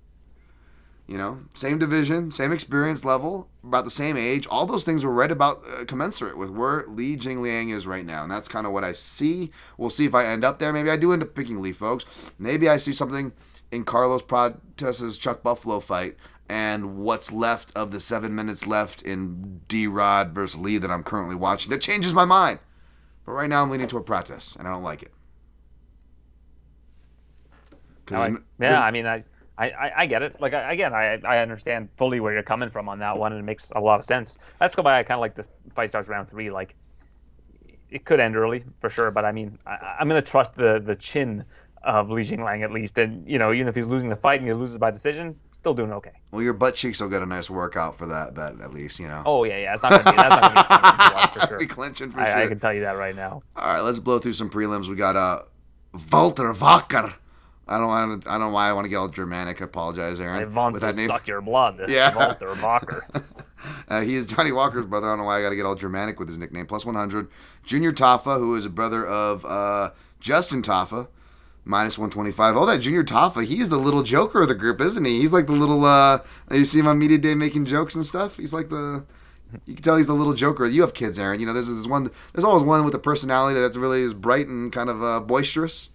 You know, same division, same experience level, about the same age. All those things were right about commensurate with where Li Jingliang is right now. And that's kind of what I see. We'll see if I end up there. Maybe I do end up picking Li, folks. Maybe I see something in Carlos Prates' Chuck Buffalo fight and what's left of the 7 minutes left in D-Rod versus Li that I'm currently watching. That changes my mind. But right now I'm leaning toward Prates, and I don't like it. I get it. Like, I understand fully where you're coming from on that one, and it makes a lot of sense. Let's go by. I kind of like the fight starts round 3. Like, it could end early for sure, but I mean, I'm gonna trust the chin of Li Jingliang at least, and you know, even if he's losing the fight and he loses by decision, still doing okay. Well, your butt cheeks will get a nice workout for that bet at least, you know. Oh yeah, it's not gonna be for sure. Be clenching for sure. I can tell you that right now. All right, let's blow through some prelims. We got Walter-Walker. I don't know why I want to get all Germanic. I apologize, Aaron. They want to suck your blood. Yeah. Walter-Walker. He is Johnny Walker's brother. I don't know why I got to get all Germanic with his nickname. Plus 100. Junior Tafa, who is a brother of Justin Tafa. Minus 125. Oh, that Junior Tafa, he's the little joker of the group, isn't he? He's like the little, you see him on Media Day making jokes and stuff? He's like you can tell he's the little joker. You have kids, Aaron. You know, there's always one with a personality that's really is bright and kind of boisterous.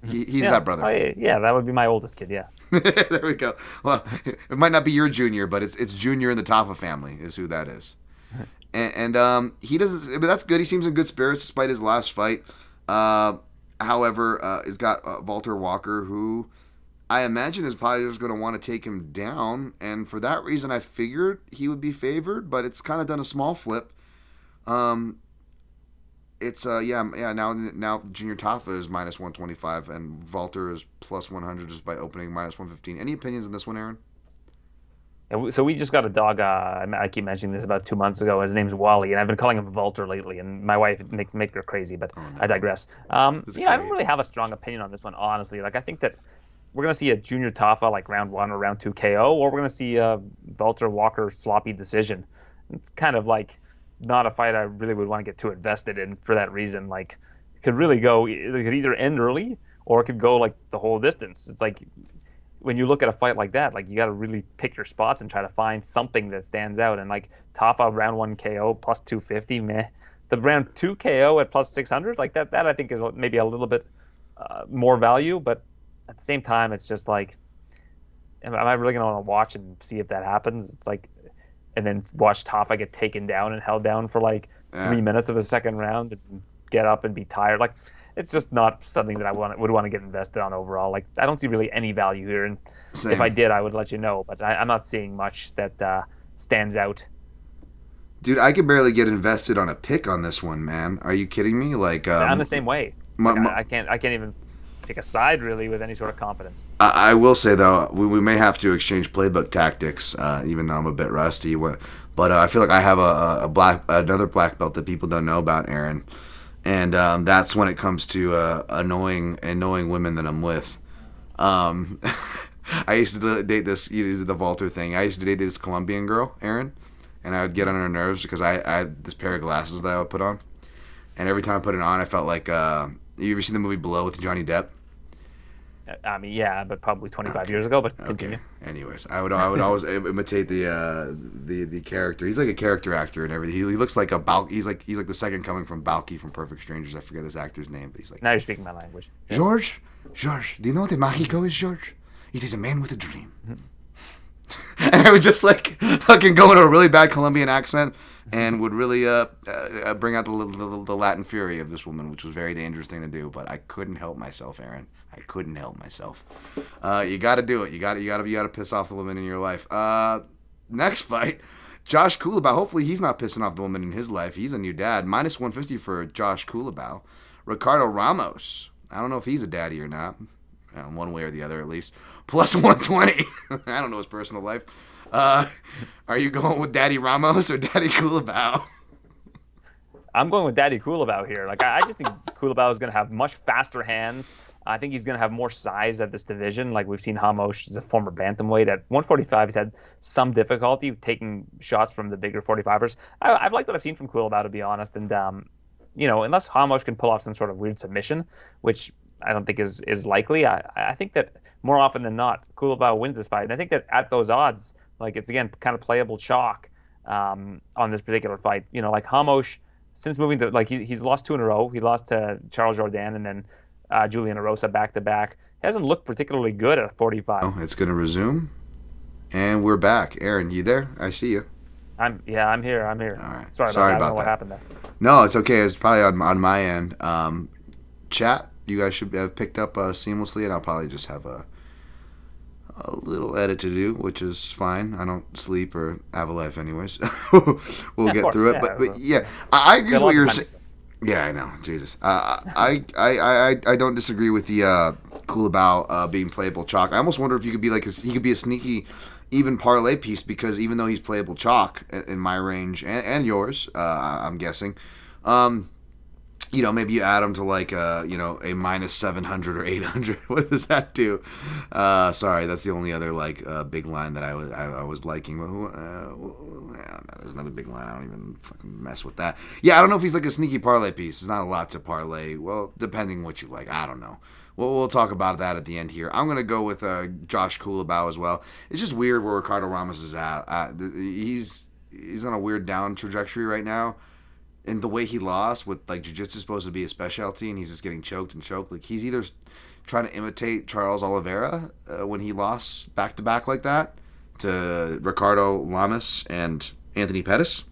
He's that brother. Oh, yeah, that would be my oldest kid, yeah. There we go. Well, it might not be your Junior, but it's Junior in the Tafa family is who that is. And he doesn't, but that's good. He seems in good spirits despite his last fight. However, he's got Walter-Walker, who I imagine is probably just going to want to take him down. And for that reason, I figured he would be favored, but it's kind of done a small flip. Now Junior Tafa is minus 125, and Walter is plus 100 just by opening minus 115. Any opinions on this one, Aaron? So we just got a dog. I keep mentioning this about 2 months ago. His name's Wally, and I've been calling him Walter lately. And my wife make her crazy, but I digress. I don't really have a strong opinion on this one, honestly. Like, I think that we're gonna see a Junior Tafa like round 1 or round 2 KO, or we're gonna see a Walter-Walker sloppy decision. It's kind of like not a fight I really would want to get too invested in for that reason. Like, it could either end early or it could go like the whole distance. It's like, when you look at a fight like that, like, you got to really pick your spots and try to find something that stands out. And like Tafa round 1 KO plus 250, meh. The round 2 KO at plus 600, like that I think is maybe a little bit more value. But at the same time, it's just like, am I really going to want to watch and see if that happens? It's like, and then watch Tafa get taken down and held down for like 3 minutes of the second round and get up and be tired. Like, it's just not something that I would want to get invested on overall. Like, I don't see really any value here, and if I did, I would let you know. But I'm not seeing much that stands out. Dude, I could barely get invested on a pick on this one, man. Are you kidding me? Like, I'm the same way. I can't even take a side really with any sort of confidence. I will say though, we may have to exchange playbook tactics, even though I'm a bit rusty. But I feel like I have another black belt that people don't know about, Aaron. And that's when it comes to annoying women that I'm with. I used to date the Walter thing. I used to date this Colombian girl, Aaron, and I would get on her nerves because I had this pair of glasses that I would put on. And every time I put it on, I felt like, you ever seen the movie Blow with Johnny Depp? I mean, yeah, but probably 25 years ago. But continue. Okay. Anyways, I would always imitate the character. He's like a character actor and everything. He looks like he's like the second coming from Balky from Perfect Strangers. I forget this actor's name, but he's like. Now you're speaking my language. George, do you know what a Mexico is, George? It is a man with a dream. And I would just like fucking go into a really bad Colombian accent and would really bring out the Latin fury of this woman, which was a very dangerous thing to do. But I couldn't help myself, Aaron. I couldn't help myself. You got to do it. You got to piss off the women in your life. Next fight Josh Culibao, hopefully he's not pissing off the woman in his life. He's a new dad. Minus 150 for Josh Culibao. Ricardo Ramos. I don't know if he's a daddy or not. One way or the other, at least. Plus 120. I don't know his personal life. Are you going with Daddy Ramos or Daddy Culibao? I'm going with Daddy Culibao here. Like, I just think Culibao is going to have much faster hands. I think he's going to have more size at this division. Like, we've seen Ramos is a former bantamweight. At 145, he's had some difficulty taking shots from the bigger 45ers. I've liked what I've seen from Culibao, to be honest. And, unless Ramos can pull off some sort of weird submission, which I don't think is likely, I think that more often than not, Culibao wins this fight. And I think that at those odds, like, it's, again, kind of playable chalk on this particular fight. Like, Ramos, since moving to, like, he's lost 2 in a row. He lost to Charles Jourdain and then Julian Erosa back-to-back. Hasn't looked particularly good at 45. Oh, it's going to resume. And we're back. Aaron, you there? I see you. I'm here. All right. Sorry about that. I don't know what happened there. No, it's okay. It's probably on my end. Chat, you guys should have picked up seamlessly, and I'll probably just have a little edit to do, which is fine. I don't sleep or have a life anyways. We'll get through it. But yeah, I agree with what you're saying. Yeah, I know. Jesus. I don't disagree with the Culibao being playable chalk. I almost wonder if you could be he could be a sneaky even parlay piece, because even though he's playable chalk in my range and yours, I'm guessing, maybe you add him to like a minus 700 or 800. What does that do? Sorry, that's the only other big line that I was liking. There's another big line. I don't even fucking mess with that. Yeah, I don't know if he's like a sneaky parlay piece. There's not a lot to parlay. Well, depending what you like. I don't know. We'll talk about that at the end here. I'm going to go with Josh Culibao as well. It's just weird where Ricardo Ramos is at. He's on a weird down trajectory right now. And the way he lost with, like, jiu-jitsu supposed to be a specialty, and he's just getting choked. Like, he's either trying to imitate Charles Oliveira when he lost back-to-back like that to Ricardo Lamas and Anthony Pettis,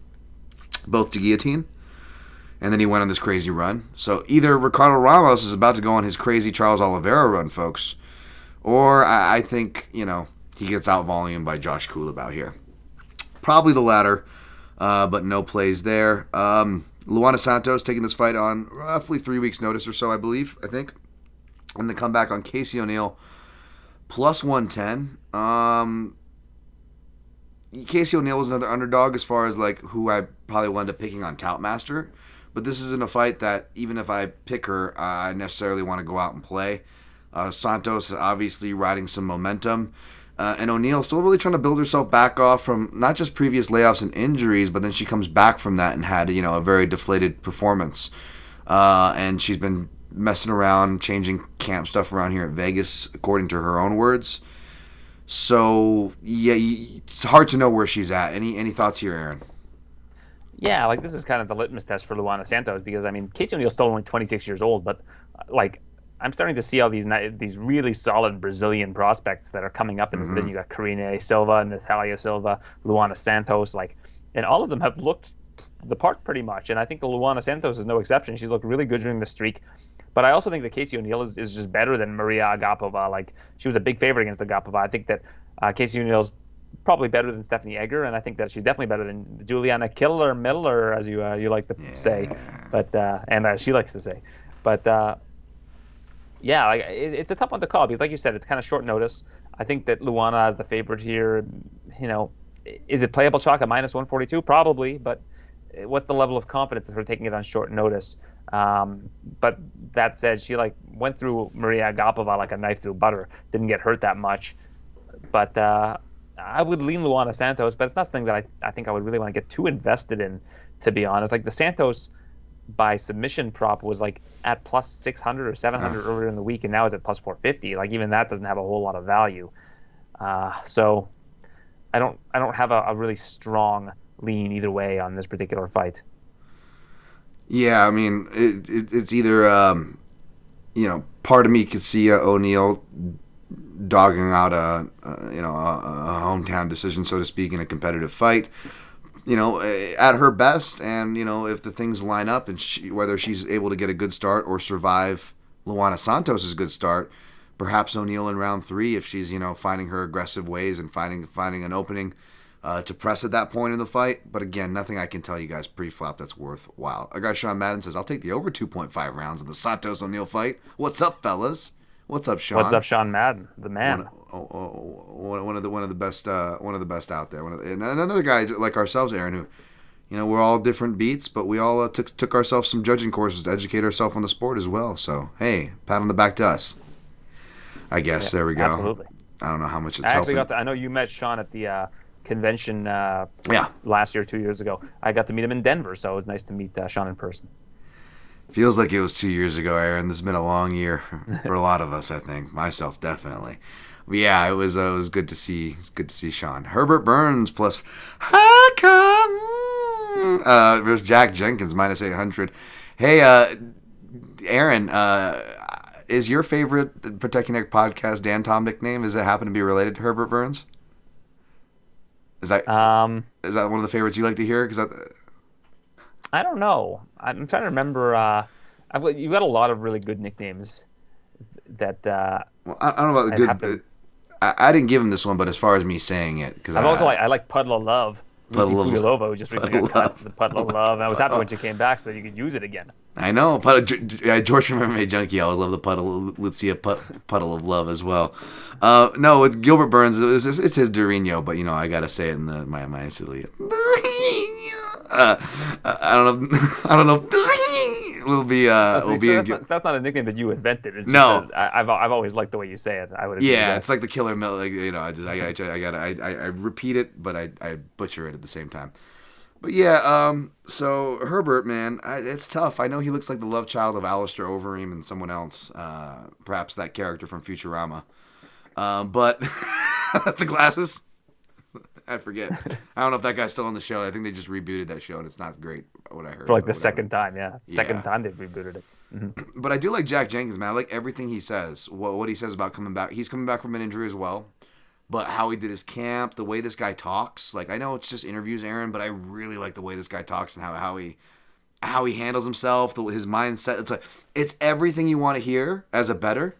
both to guillotine. And then he went on this crazy run. So either Ricardo Ramos is about to go on his crazy Charles Oliveira run, folks, or I think, he gets out-volumed by Josh Culibao here. Probably the latter. But no plays there. Luana Santos taking this fight on roughly 3 weeks' notice or so, I think. And the comeback on Casey O'Neill, plus 110. Casey O'Neill was another underdog as far as like who I probably wound up picking on Toutmaster. But this isn't a fight that, even if I pick her, I necessarily want to go out and play. Santos obviously riding some momentum. And O'Neill still really trying to build herself back off from not just previous layoffs and injuries, but then she comes back from that and had, a very deflated performance. And she's been messing around, changing camp stuff around here at Vegas, according to her own words. So, yeah, it's hard to know where she's at. Any thoughts here, Aaron? Yeah, like, this is kind of the litmus test for Luana Santos, because, I mean, Casey O'Neill's still only 26 years old, but, like, I'm starting to see all these really solid Brazilian prospects that are coming up in this division. You got Karine Silva, Natalia Silva, Luana Santos, and all of them have looked the part pretty much. And I think the Luana Santos is no exception. She's looked really good during the streak. But I also think that Casey O'Neill is just better than Maria Agapova. Like, she was a big favorite against Agapova. I think that Casey O'Neill's probably better than Stephanie Egger, and I think that she's definitely better than Juliana Miller, as you like to say, but and as she likes to say. But yeah, it's a tough one to call, because, like you said, it's kind of short notice. I think that Luana is the favorite here. Is it playable chalk at minus 142? Probably, but what's the level of confidence of her taking it on short notice? But that said, she went through Maria Agapova like a knife through butter. Didn't get hurt that much. But I would lean Luana Santos, but it's not something that I think I would really want to get too invested in, to be honest. Like, the Santos by submission prop was at plus 600 or 700 earlier in the week, and now it's at plus 450. Like, even that doesn't have a whole lot of value. So I don't have a really strong lean either way on this particular fight. Yeah, I mean, it's either part of me could see O'Neill dogging out a hometown decision, so to speak, in a competitive fight, at her best, and if the things line up and whether she's able to get a good start or survive Luana Santos' good start, perhaps O'Neill in round 3, if she's finding her aggressive ways and finding an opening to press at that point in the fight. But again, nothing I can tell you guys pre-flop that's worthwhile. Our guy Sean Madden says, I'll take the over 2.5 rounds in the Santos O'Neill fight. What's up, fellas? What's up, Sean? What's up, Sean Madden, the man? One of the best out there. And another guy like ourselves, Aaron, who, we're all different beats, but we all took ourselves some judging courses to educate ourselves on the sport as well. So hey, pat on the back to us. I guess. Yeah, there we go. Absolutely. I don't know how much it's helping. I know you met Sean at the convention last year, 2 years ago. I got to meet him in Denver, so it was nice to meet Sean in person. Feels like it was 2 years ago, Aaron. This has been a long year for a lot of us, I think. Myself, definitely. But yeah, it was good to see. It's good to see Sean. Herbert Burns plus there's Jack Jenkins minus 800. Hey, Aaron, is your favorite Protect Your Neck podcast Dan Tom nickname? Does it happen to be related to Herbert Burns? Is that one of the favorites you like to hear? I don't know. I'm trying to remember. You got a lot of really good nicknames. That well, I don't know about the good. I didn't give him this one, but as far as me saying it, because I like Puddle of Love. Puglova, who just recently got cut the Puddle of Love. And I was happy when she came back so that you could use it again. I know. George from MMA Junkie, I always love the Puddle. Let's see a Puddle of Love as well. No, with Gilbert Burns, it's his Dorino, but I gotta say it in my silly. I don't know. We'll be. That's not a nickname that you invented. It's no, I've always liked the way you say it. I would. Yeah, it's like the Killer Mill. I repeat it, but I butcher it at the same time. But yeah, so Herbert, man, it's tough. I know he looks like the love child of Alistair Overeem and someone else, perhaps that character from Futurama. But the glasses. I forget. I don't know if that guy's still on the show. I think they just rebooted that show, and it's not great, what I heard. For the second time, yeah. Second time they've rebooted it. Mm-hmm. But I do like Jack Jenkins, man. I like everything he says. What he says about coming back. He's coming back from an injury as well. But how he did his camp, the way this guy talks. Like, I know it's just interviews, Aaron, but I really like the way this guy talks and how he handles himself, his mindset. It's everything you want to hear as a bettor.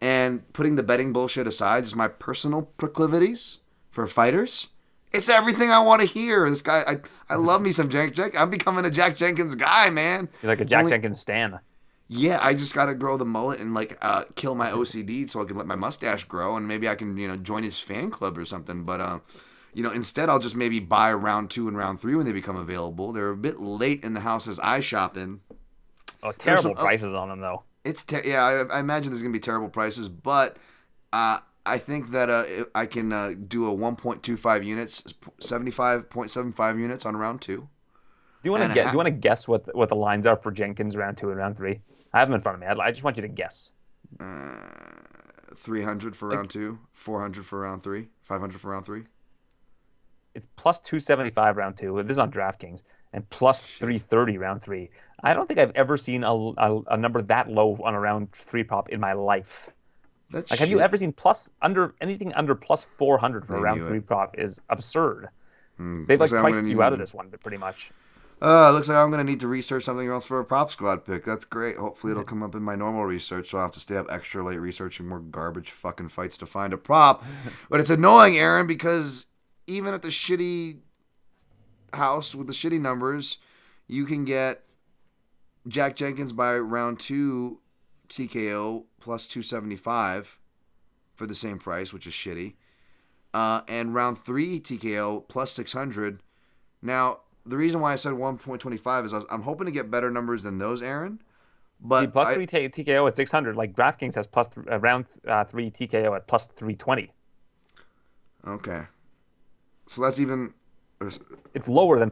And putting the betting bullshit aside, just my personal proclivities for fighters. It's everything I want to hear. This guy, I love me some Jack. I'm becoming a Jack Jenkins guy, man. You're like a Jack Jenkins stan. Yeah, I just got to grow the mullet and kill my OCD so I can let my mustache grow, and maybe I can join his fan club or something. But instead I'll just maybe buy round 2 and round 3 when they become available. They're a bit late in the houses I shop in. Oh, terrible prices on them though. I imagine there's gonna be terrible prices, but I think that I can do a 1.25 units, 75.75 units on round 2. Do you want to guess what the lines are for Jenkins round 2 and round 3? I have them in front of me. I just want you to guess. 300 for round 2, 400 for round 3, 500 for round 3. It's plus 275 round 2. This is on DraftKings, and plus 330 round 3. I don't think I've ever seen a number that low on a round 3 prop in my life. Have you ever seen anything under plus 400 for a round 3 prop is absurd. They've priced you out of this one, but pretty much. Looks like I'm going to need to research something else for a prop squad pick. That's great. Hopefully it'll come up in my normal research, so I'll have to stay up extra late researching more garbage fucking fights to find a prop. But it's annoying, Aaron, because even at the shitty house with the shitty numbers, you can get Jack Jenkins by round 2 TKO plus 275 for the same price, which is shitty. And round 3 TKO plus 600. Now, the reason why I said 1.25 is I'm hoping to get better numbers than those, Aaron. But plus 3 TKO at 600, like DraftKings has round 3 TKO at plus 320. Okay. So that's even... It's lower than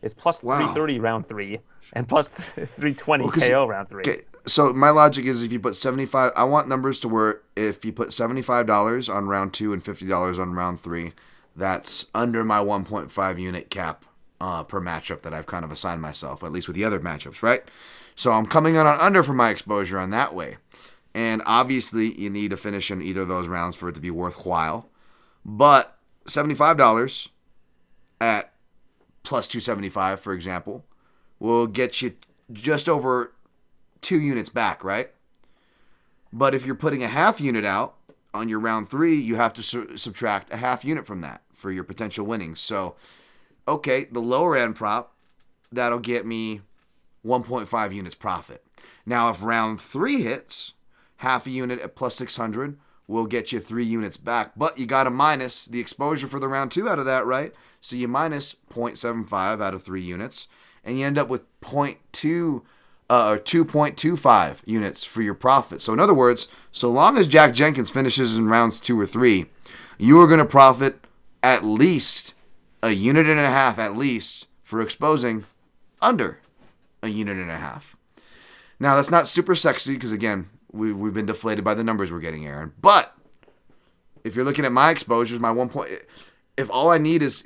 it's plus 330 round 3 and plus 320 KO round 3. Okay. So my logic is if you put 75, I want numbers to where if you put $75 on round 2 and $50 on round 3, that's under my 1.5 unit cap per matchup that I've kind of assigned myself, at least with the other matchups, right? So I'm coming on under for my exposure on that way. And obviously you need to finish in either of those rounds for it to be worthwhile. But $75 at plus 275, for example, will get you just over 2 units back, right? But if you're putting a half unit out on your round 3, you have to subtract a half unit from that for your potential winnings. So, okay, the lower end prop, that'll get me 1.5 units profit. Now, if round 3 hits, half a unit at plus 600 will get you 3 units back. But you got to minus the exposure for the round 2 out of that, right? So you minus 0.75 out of 3 units, and you end up with 2.25 units for your profit. So in other words, so long as Jack Jenkins finishes in rounds 2 or 3, you are going to profit at least a unit and a half at least for exposing under a unit and a half. Now, that's not super sexy because, again, we've been deflated by the numbers we're getting, Aaron. But if you're looking at my exposures, my 1 point, if all I need is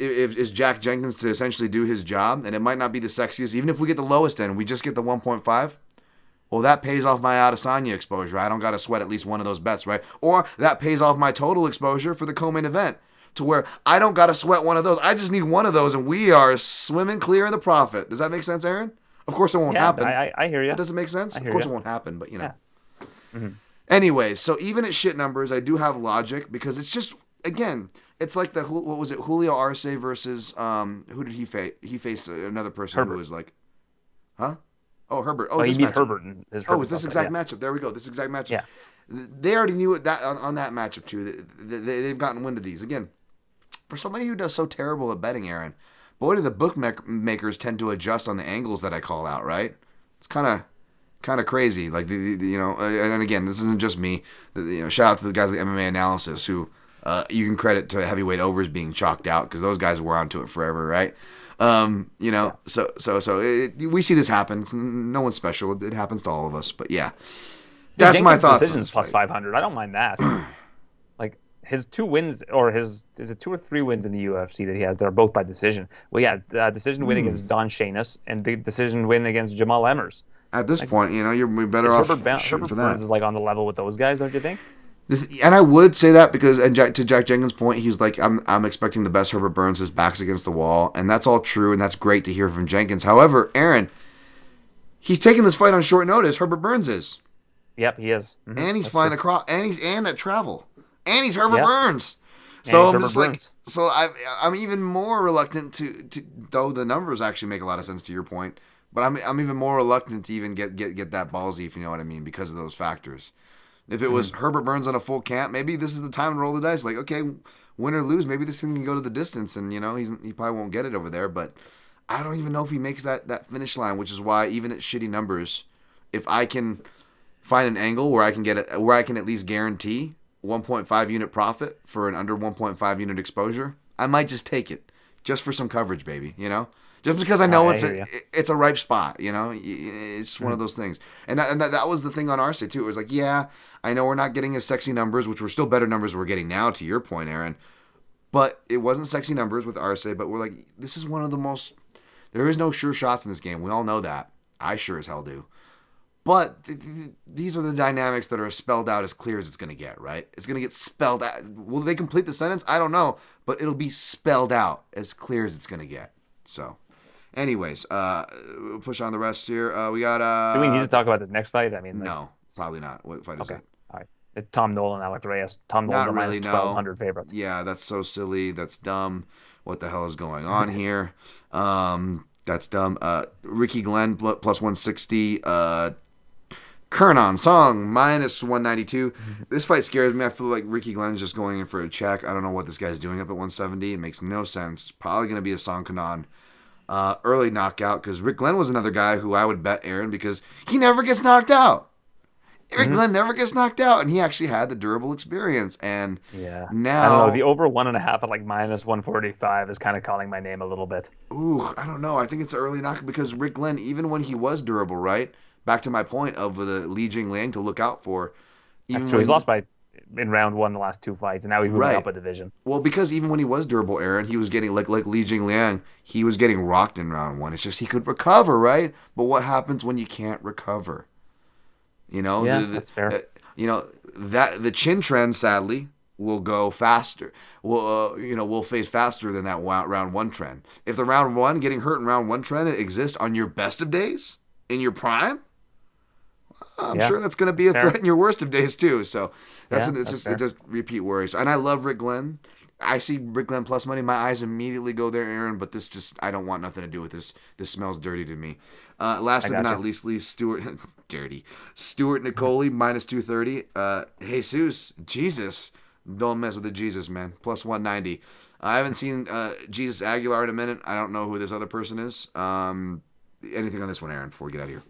Jack Jenkins to essentially do his job, and it might not be the sexiest, even if we get the lowest end, we just get the 1.5, well, that pays off my Adesanya exposure. I don't got to sweat at least one of those bets, right? Or that pays off my total exposure for the co-main event to where I don't got to sweat one of those. I just need one of those, and we are swimming clear in the profit. Does that make sense, Aaron? Of course it won't happen. I hear you. Does it make sense? Of course it won't happen, but you know. Yeah. Mm-hmm. Anyways, so even at shit numbers, I do have logic because it's just, again, it's like what was it, Julio Arce versus, who did he face? He faced another person Herbert. who was like, huh? Oh, Herbert. Oh, he beat Herbert. Oh, is this exact matchup? There we go. This exact matchup. Yeah. They already knew it on that matchup too. They've gotten wind of these. Again, for somebody who does so terrible at betting, Aaron, boy, do the bookmakers tend to adjust on the angles that I call out, right? It's kind of crazy. Like, and again, this isn't just me. Shout out to the guys at the MMA Analysis who you can credit to heavyweight overs being chalked out because those guys were onto it forever, right? So we see this happen. No one's special. It happens to all of us. But yeah, that's my thoughts. Decisions plus 500. I don't mind that. Like his 2 wins, or is it 2 or 3 wins in the UFC that he has? They're both by decision. Well, yeah, decision win against Don Shainis and the decision win against Jamal Emmers. At this point, you're better off shooting for that. Burns is like on the level with those guys, don't you think? And I would say that because, to Jack Jenkins' point, he's like, I'm expecting the best Herbert Burns. His back's against the wall, and that's all true, and that's great to hear from Jenkins. However, Aaron, he's taking this fight on short notice. Herbert Burns is. Yep, he is. Mm-hmm. And he's flying across, and that travel, and he's Herbert Burns. So I'm just like, so I'm even more reluctant to though the numbers actually make a lot of sense to your point, but I'm even more reluctant to even get that ballsy, if you know what I mean, because of those factors. If it was Herbert Burns on a full camp, maybe this is the time to roll the dice. Like, okay, win or lose, maybe this thing can go to the distance, and he probably won't get it over there. But I don't even know if he makes that finish line, which is why even at shitty numbers, if I can find an angle where I can where I can at least guarantee 1.5 unit profit for an under 1.5 unit exposure, I might just take it just for some coverage, baby. Just because I know it's a ripe spot, it's one of those things. And that was the thing on Arce too. It was like, yeah, I know we're not getting as sexy numbers, which were still better numbers we're getting now, to your point, Aaron. But it wasn't sexy numbers with Arce, but we're like, this is one of the most, there is no sure shots in this game. We all know that. I sure as hell do. But these are the dynamics that are spelled out as clear as it's going to get, right? It's going to get spelled out. Will they complete the sentence? I don't know. But it'll be spelled out as clear as it's going to get. So... anyways, we'll push on the rest here. We got. Do we need to talk about this next fight? I mean, no, probably not. What fight is it? All right, it's Tom Nolan, Alex-Reyes. Tom Nolan's a minus 1,200 favorite. Yeah, that's so silly. That's dumb. What the hell is going on here? That's dumb. Ricky Glenn plus 160. Kernan Song minus 192. This fight scares me. I feel like Ricky Glenn's just going in for a check. I don't know what this guy's doing up at 170. It makes no sense. It's probably going to be a Song Kernan. Early knockout, because Rick Glenn was another guy who I would bet, Aaron, because he never gets knocked out. Rick Glenn never gets knocked out, and he actually had the durable experience. And now, I don't know, the over 1.5 at like minus 145 is kind of calling my name a little bit. Ooh, I don't know. I think it's an early knockout because Rick Glenn, even when he was durable, right? Back to my point of the Li Jingliang to look out for. That's true. He's lost in round 1 the last 2 fights, and now he's moving up a division. Well, because even when he was durable, Aaron, he was getting, like Li Jingliang, he was getting rocked in round 1. It's just he could recover, right? But what happens when you can't recover? That's fair. The chin trend, sadly, will go faster. We'll face faster than that round 1 trend. If the round 1, getting hurt in round 1 trend exists on your best of days, in your prime, I'm sure that's going to be a threat in your worst of days too. So it just repeat worries. And I love Rick Glenn. I see Rick Glenn plus money. My eyes immediately go there, Aaron. But I don't want nothing to do with this. This smells dirty to me. Last but not least, Stewart Nicoli minus 230. Jesus, don't mess with the Jesus, man. Plus 190. I haven't seen Jesus Aguilar in a minute. I don't know who this other person is. Anything on this one, Aaron, before we get out of here?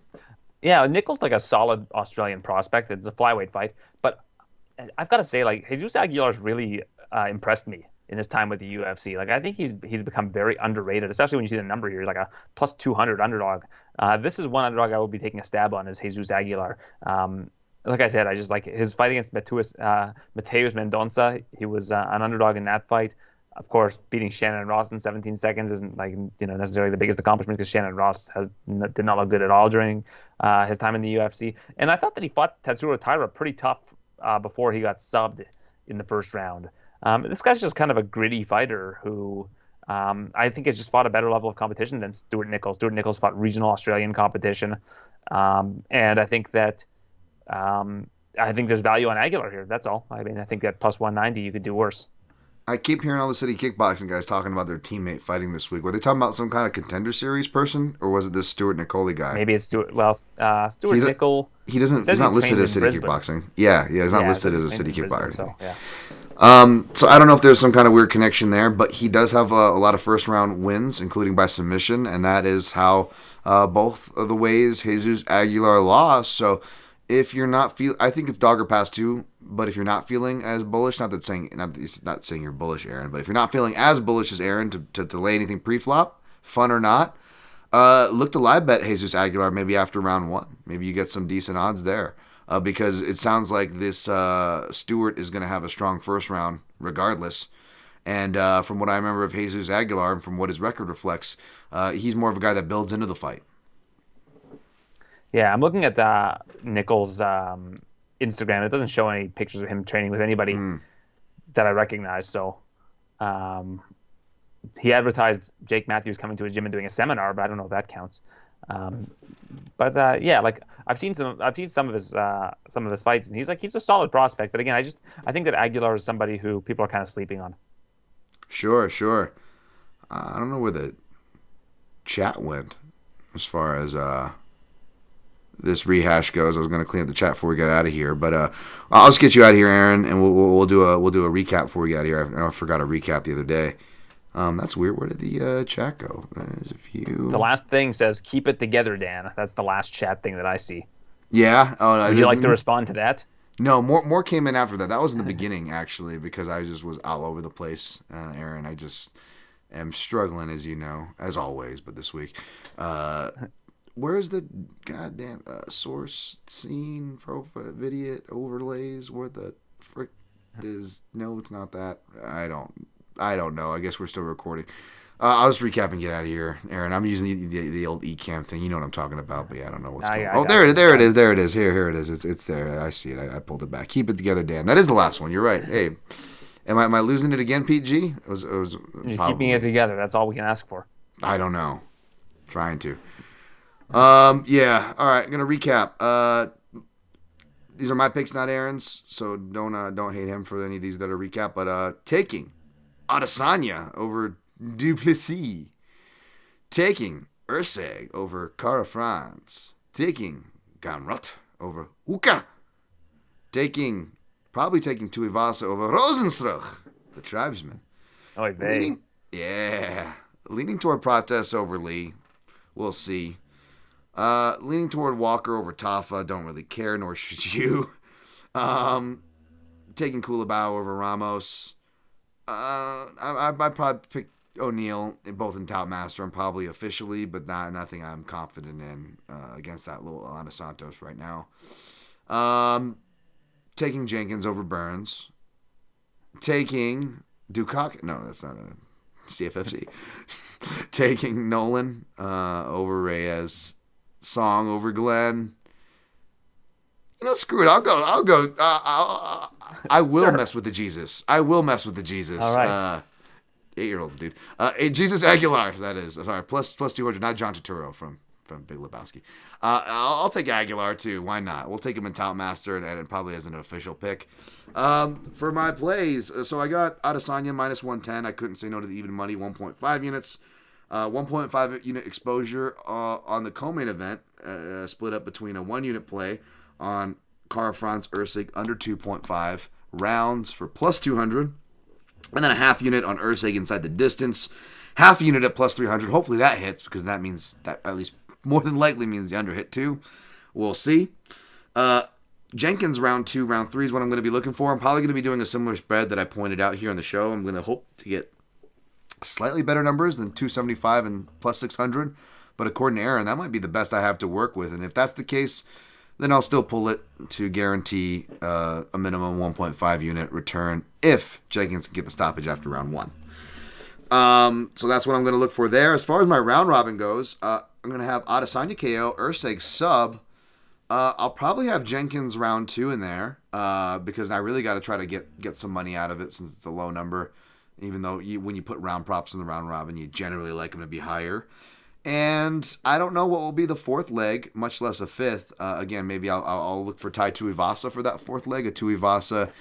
Yeah, Nichols like a solid Australian prospect. It's a flyweight fight, but I've got to say, like, Jesus Aguilar's really impressed me in his time with the UFC. Like, I think he's become very underrated, especially when you see the number here. He's like a plus 200 underdog. This is one underdog I will be taking a stab on, is Jesus Aguilar. Like I said, I just like his fight against Mateus Mendonça. He was an underdog in that fight. Of course, beating Shannon Ross in 17 seconds isn't necessarily the biggest accomplishment, because Shannon Ross did not look good at all during his time in the UFC. And I thought that he fought Tatsuro Taira pretty tough before he got subbed in the first round. This guy's just kind of a gritty fighter who I think has just fought a better level of competition than Stuart Nichols. Stuart Nichols fought regional Australian competition, and I think that there's value on Aguilar here. That's all. I mean, I think at plus 190 you could do worse. I keep hearing all the City Kickboxing guys talking about their teammate fighting this week. Were they talking about some kind of Contender Series person, or was it this Stuart Nicoli guy? Maybe it's Stuart. Well, Stuart Nicoll. He's not listed as City Kickboxing. Yeah, he's not listed as a City Kickboxer. So, yeah. So I don't know if there's some kind of weird connection there, but he does have a lot of first round wins, including by submission, and that is how both of the ways Jesus Aguilar lost. So if you're not I think it's Dogger Pass 2, but if you're not feeling as bullish, not saying you're bullish, Aaron, but if you're not feeling as bullish as Aaron to lay anything pre-flop, fun or not, look to live bet Jesus Aguilar maybe after round 1. Maybe you get some decent odds there, because it sounds like this Stewart is going to have a strong first round regardless. And from what I remember of Jesus Aguilar and from what his record reflects, he's more of a guy that builds into the fight. Yeah, I'm looking at Nichols' Instagram. It doesn't show any pictures of him training with anybody that I recognize. So he advertised Jake Matthews coming to his gym and doing a seminar, but I don't know if that counts. But like I've seen some of his fights, and he's a solid prospect. But again, I think that Aguilar is somebody who people are kind of sleeping on. Sure. I don't know where the chat went as far as this rehash goes. I was going to clean up the chat before we get out of here, but I'll just get you out of here, Aaron, and we'll do a recap before we get out of here. I forgot a recap the other day. That's weird. Where did the chat go? There's a few. The last thing says, "Keep it together, Dan." That's the last chat thing that I see. Yeah. Would you like to respond to that? No, more came in after that. That was in the beginning, actually, because I just was all over the place, Aaron. I just am struggling, as you know, as always, but this week. Where's the goddamn source scene profile video overlays? Where the frick is? No, it's not that. I don't know. I guess we're still recording. I'll just recap and get out of here, Aaron. I'm using the old eCam thing. You know what I'm talking about, but yeah, I don't know what's going on. Oh, there it is. Here it is. It's there. I see it. I pulled it back. Keep it together, Dan. That is the last one. You're right. Hey, am I losing it again, PG? It was You're keeping it together. That's all we can ask for. I don't know. Trying to. Yeah. All right. I'm gonna recap. These are my picks, not Aaron's. So don't hate him for any of these that are recap. But taking Adesanya over Du Plessis, taking Erceg over Cara France, taking Gamrot over WHOOKA, probably taking Tuivasa over Rozenstruik, the tribesman. Oh, Leaning toward Prates over Lee. We'll see. Leaning toward Walker over Tafa. Don't really care, nor should you. Taking Culibao over Ramos. I probably pick O'Neal, both in Top Master and probably officially, but nothing I'm confident in against that little Ana Santos right now. Taking Jenkins over Burns. Taking Dukak. No, that's not a CFFC. Taking Nolan over Reyes. Song over Glenn. Screw it. I'll go. I will mess with the Jesus. All right. 8-year-olds, dude. Jesus Aguilar, that is. Sorry, plus 200, not John Turturro from from Big Lebowski. I'll take Aguilar too. Why not? We'll take him in Top Master and it probably as an official pick. For my plays, so I got Adesanya minus 110. I couldn't say no to the even money, 1.5 units. 1.5 unit exposure on the co-main event, split up between a 1 unit play on France-Erceg under 2.5 rounds for plus 200, and then a half unit on Erceg inside the distance, half unit at plus 300. Hopefully that hits, because that means that at least more than likely means the under hit too. We'll see. Jenkins round 2, round 3 is what I'm going to be looking for. I'm probably going to be doing a similar spread that I pointed out here on the show. I'm going to hope to get slightly better numbers than 275 and plus 600, but according to Aaron, that might be the best I have to work with, and if that's the case, then I'll still pull it to guarantee a minimum 1.5 unit return if Jenkins can get the stoppage after round 1. So that's what I'm going to look for there. As far as my round robin goes, I'm going to have Adesanya KO, Erceg sub. I'll probably have Jenkins round 2 in there because I really got to try to get some money out of it since it's a low number. Even though when you put round props in the round robin, you generally like them to be higher. And I don't know what will be the 4th leg, much less a 5th. Again, maybe I'll look for Tai Tuivasa for that 4th leg, a Tuivasa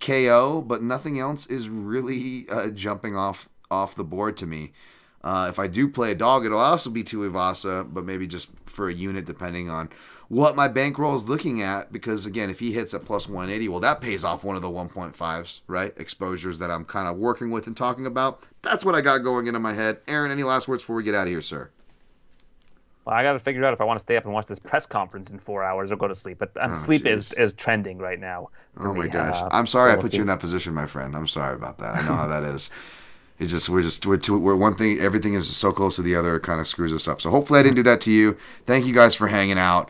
KO, but nothing else is really jumping off the board to me. If I do play a dog, it'll also be Tuivasa, but maybe just for a unit depending on what my bankroll is looking at. Because, again, if he hits at plus 180, well, that pays off one of the 1.5s, right? Exposures that I'm kind of working with and talking about. That's what I got going into my head. Aaron, any last words before we get out of here, sir? Well, I got to figure out if I want to stay up and watch this press conference in 4 hours or go to sleep. But sleep is trending right now. Oh, my gosh. I'm sorry I put you in that position, my friend. I'm sorry about that. I know how that is. It's just we're one thing. Everything is so close to the other. It kind of screws us up. So hopefully I didn't do that to you. Thank you guys for hanging out.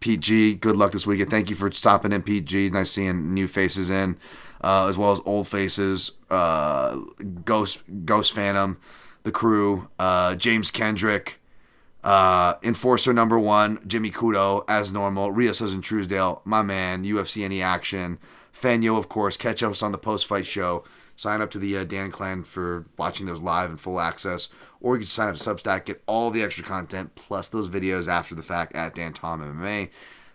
Pete G, good luck this weekend. Thank you for stopping in, Pete G. Nice seeing new faces in, as well as old faces. Ghost Phantom, the crew. James Kendrick, Enforcer number 1, Jimmy Kudo as normal. Rozenstruik, my man. UFC Any Action. Fanyo, of course. Catch us on the post-fight show. Sign up to the Dan Clan for watching those live and full access. Or you can sign up to Substack, get all the extra content, plus those videos after the fact at Dan Tom MMA.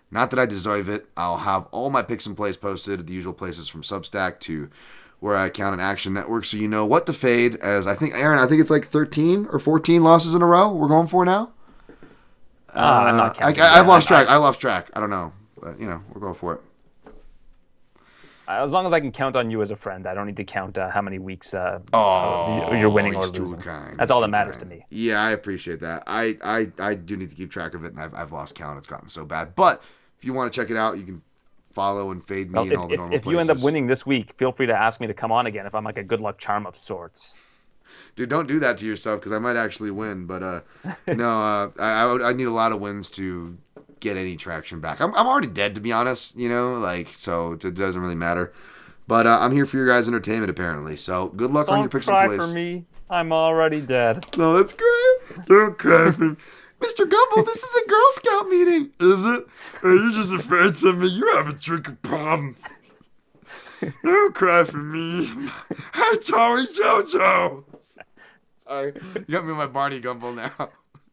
Not that I deserve it. I'll have all my picks and plays posted at the usual places from Substack to where I count an Action Network, so you know what to fade. As I think, Aaron, it's like 13 or 14 losses in a row we're going for now. I'm not counting. I've lost track. I lost track. I don't know. But, we're going for it. As long as I can count on you as a friend, I don't need to count how many weeks you're winning or losing. That's all that matters to me. Yeah, I appreciate that. I do need to keep track of it, and I've lost count. It's gotten so bad. But if you want to check it out, you can follow and fade me in all the normal places. If you end up winning this week, feel free to ask me to come on again if I'm like a good luck charm of sorts. Dude, don't do that to yourself because I might actually win. But no, I need a lot of wins to get any traction back. I'm already dead, to be honest, so it doesn't really matter. But I'm here for your guys' entertainment, apparently. So good luck on your picks and plays. Don't cry for me. I'm already dead. No, that's great. Don't cry for me. Mr. Gumble, this is a Girl Scout meeting. Is it? Or are you just afraid something? You have a drinking problem. Don't cry for me. Hi, Joey Jojo. Sorry. You got me on my Barney Gumble now.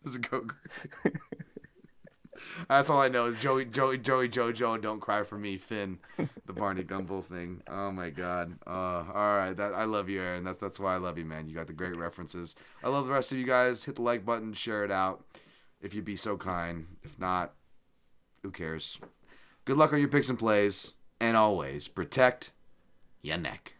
This is go great. That's all I know is Joey Jojo and Don't Cry for Me, Finn, the Barney Gumble thing. Oh my God. All right. I love you, Aaron. That's why I love you, man. You got the great references. I love the rest of you guys. Hit the like button, share it out, if you'd be so kind. If not, who cares? Good luck on your picks and plays, and always protect your neck.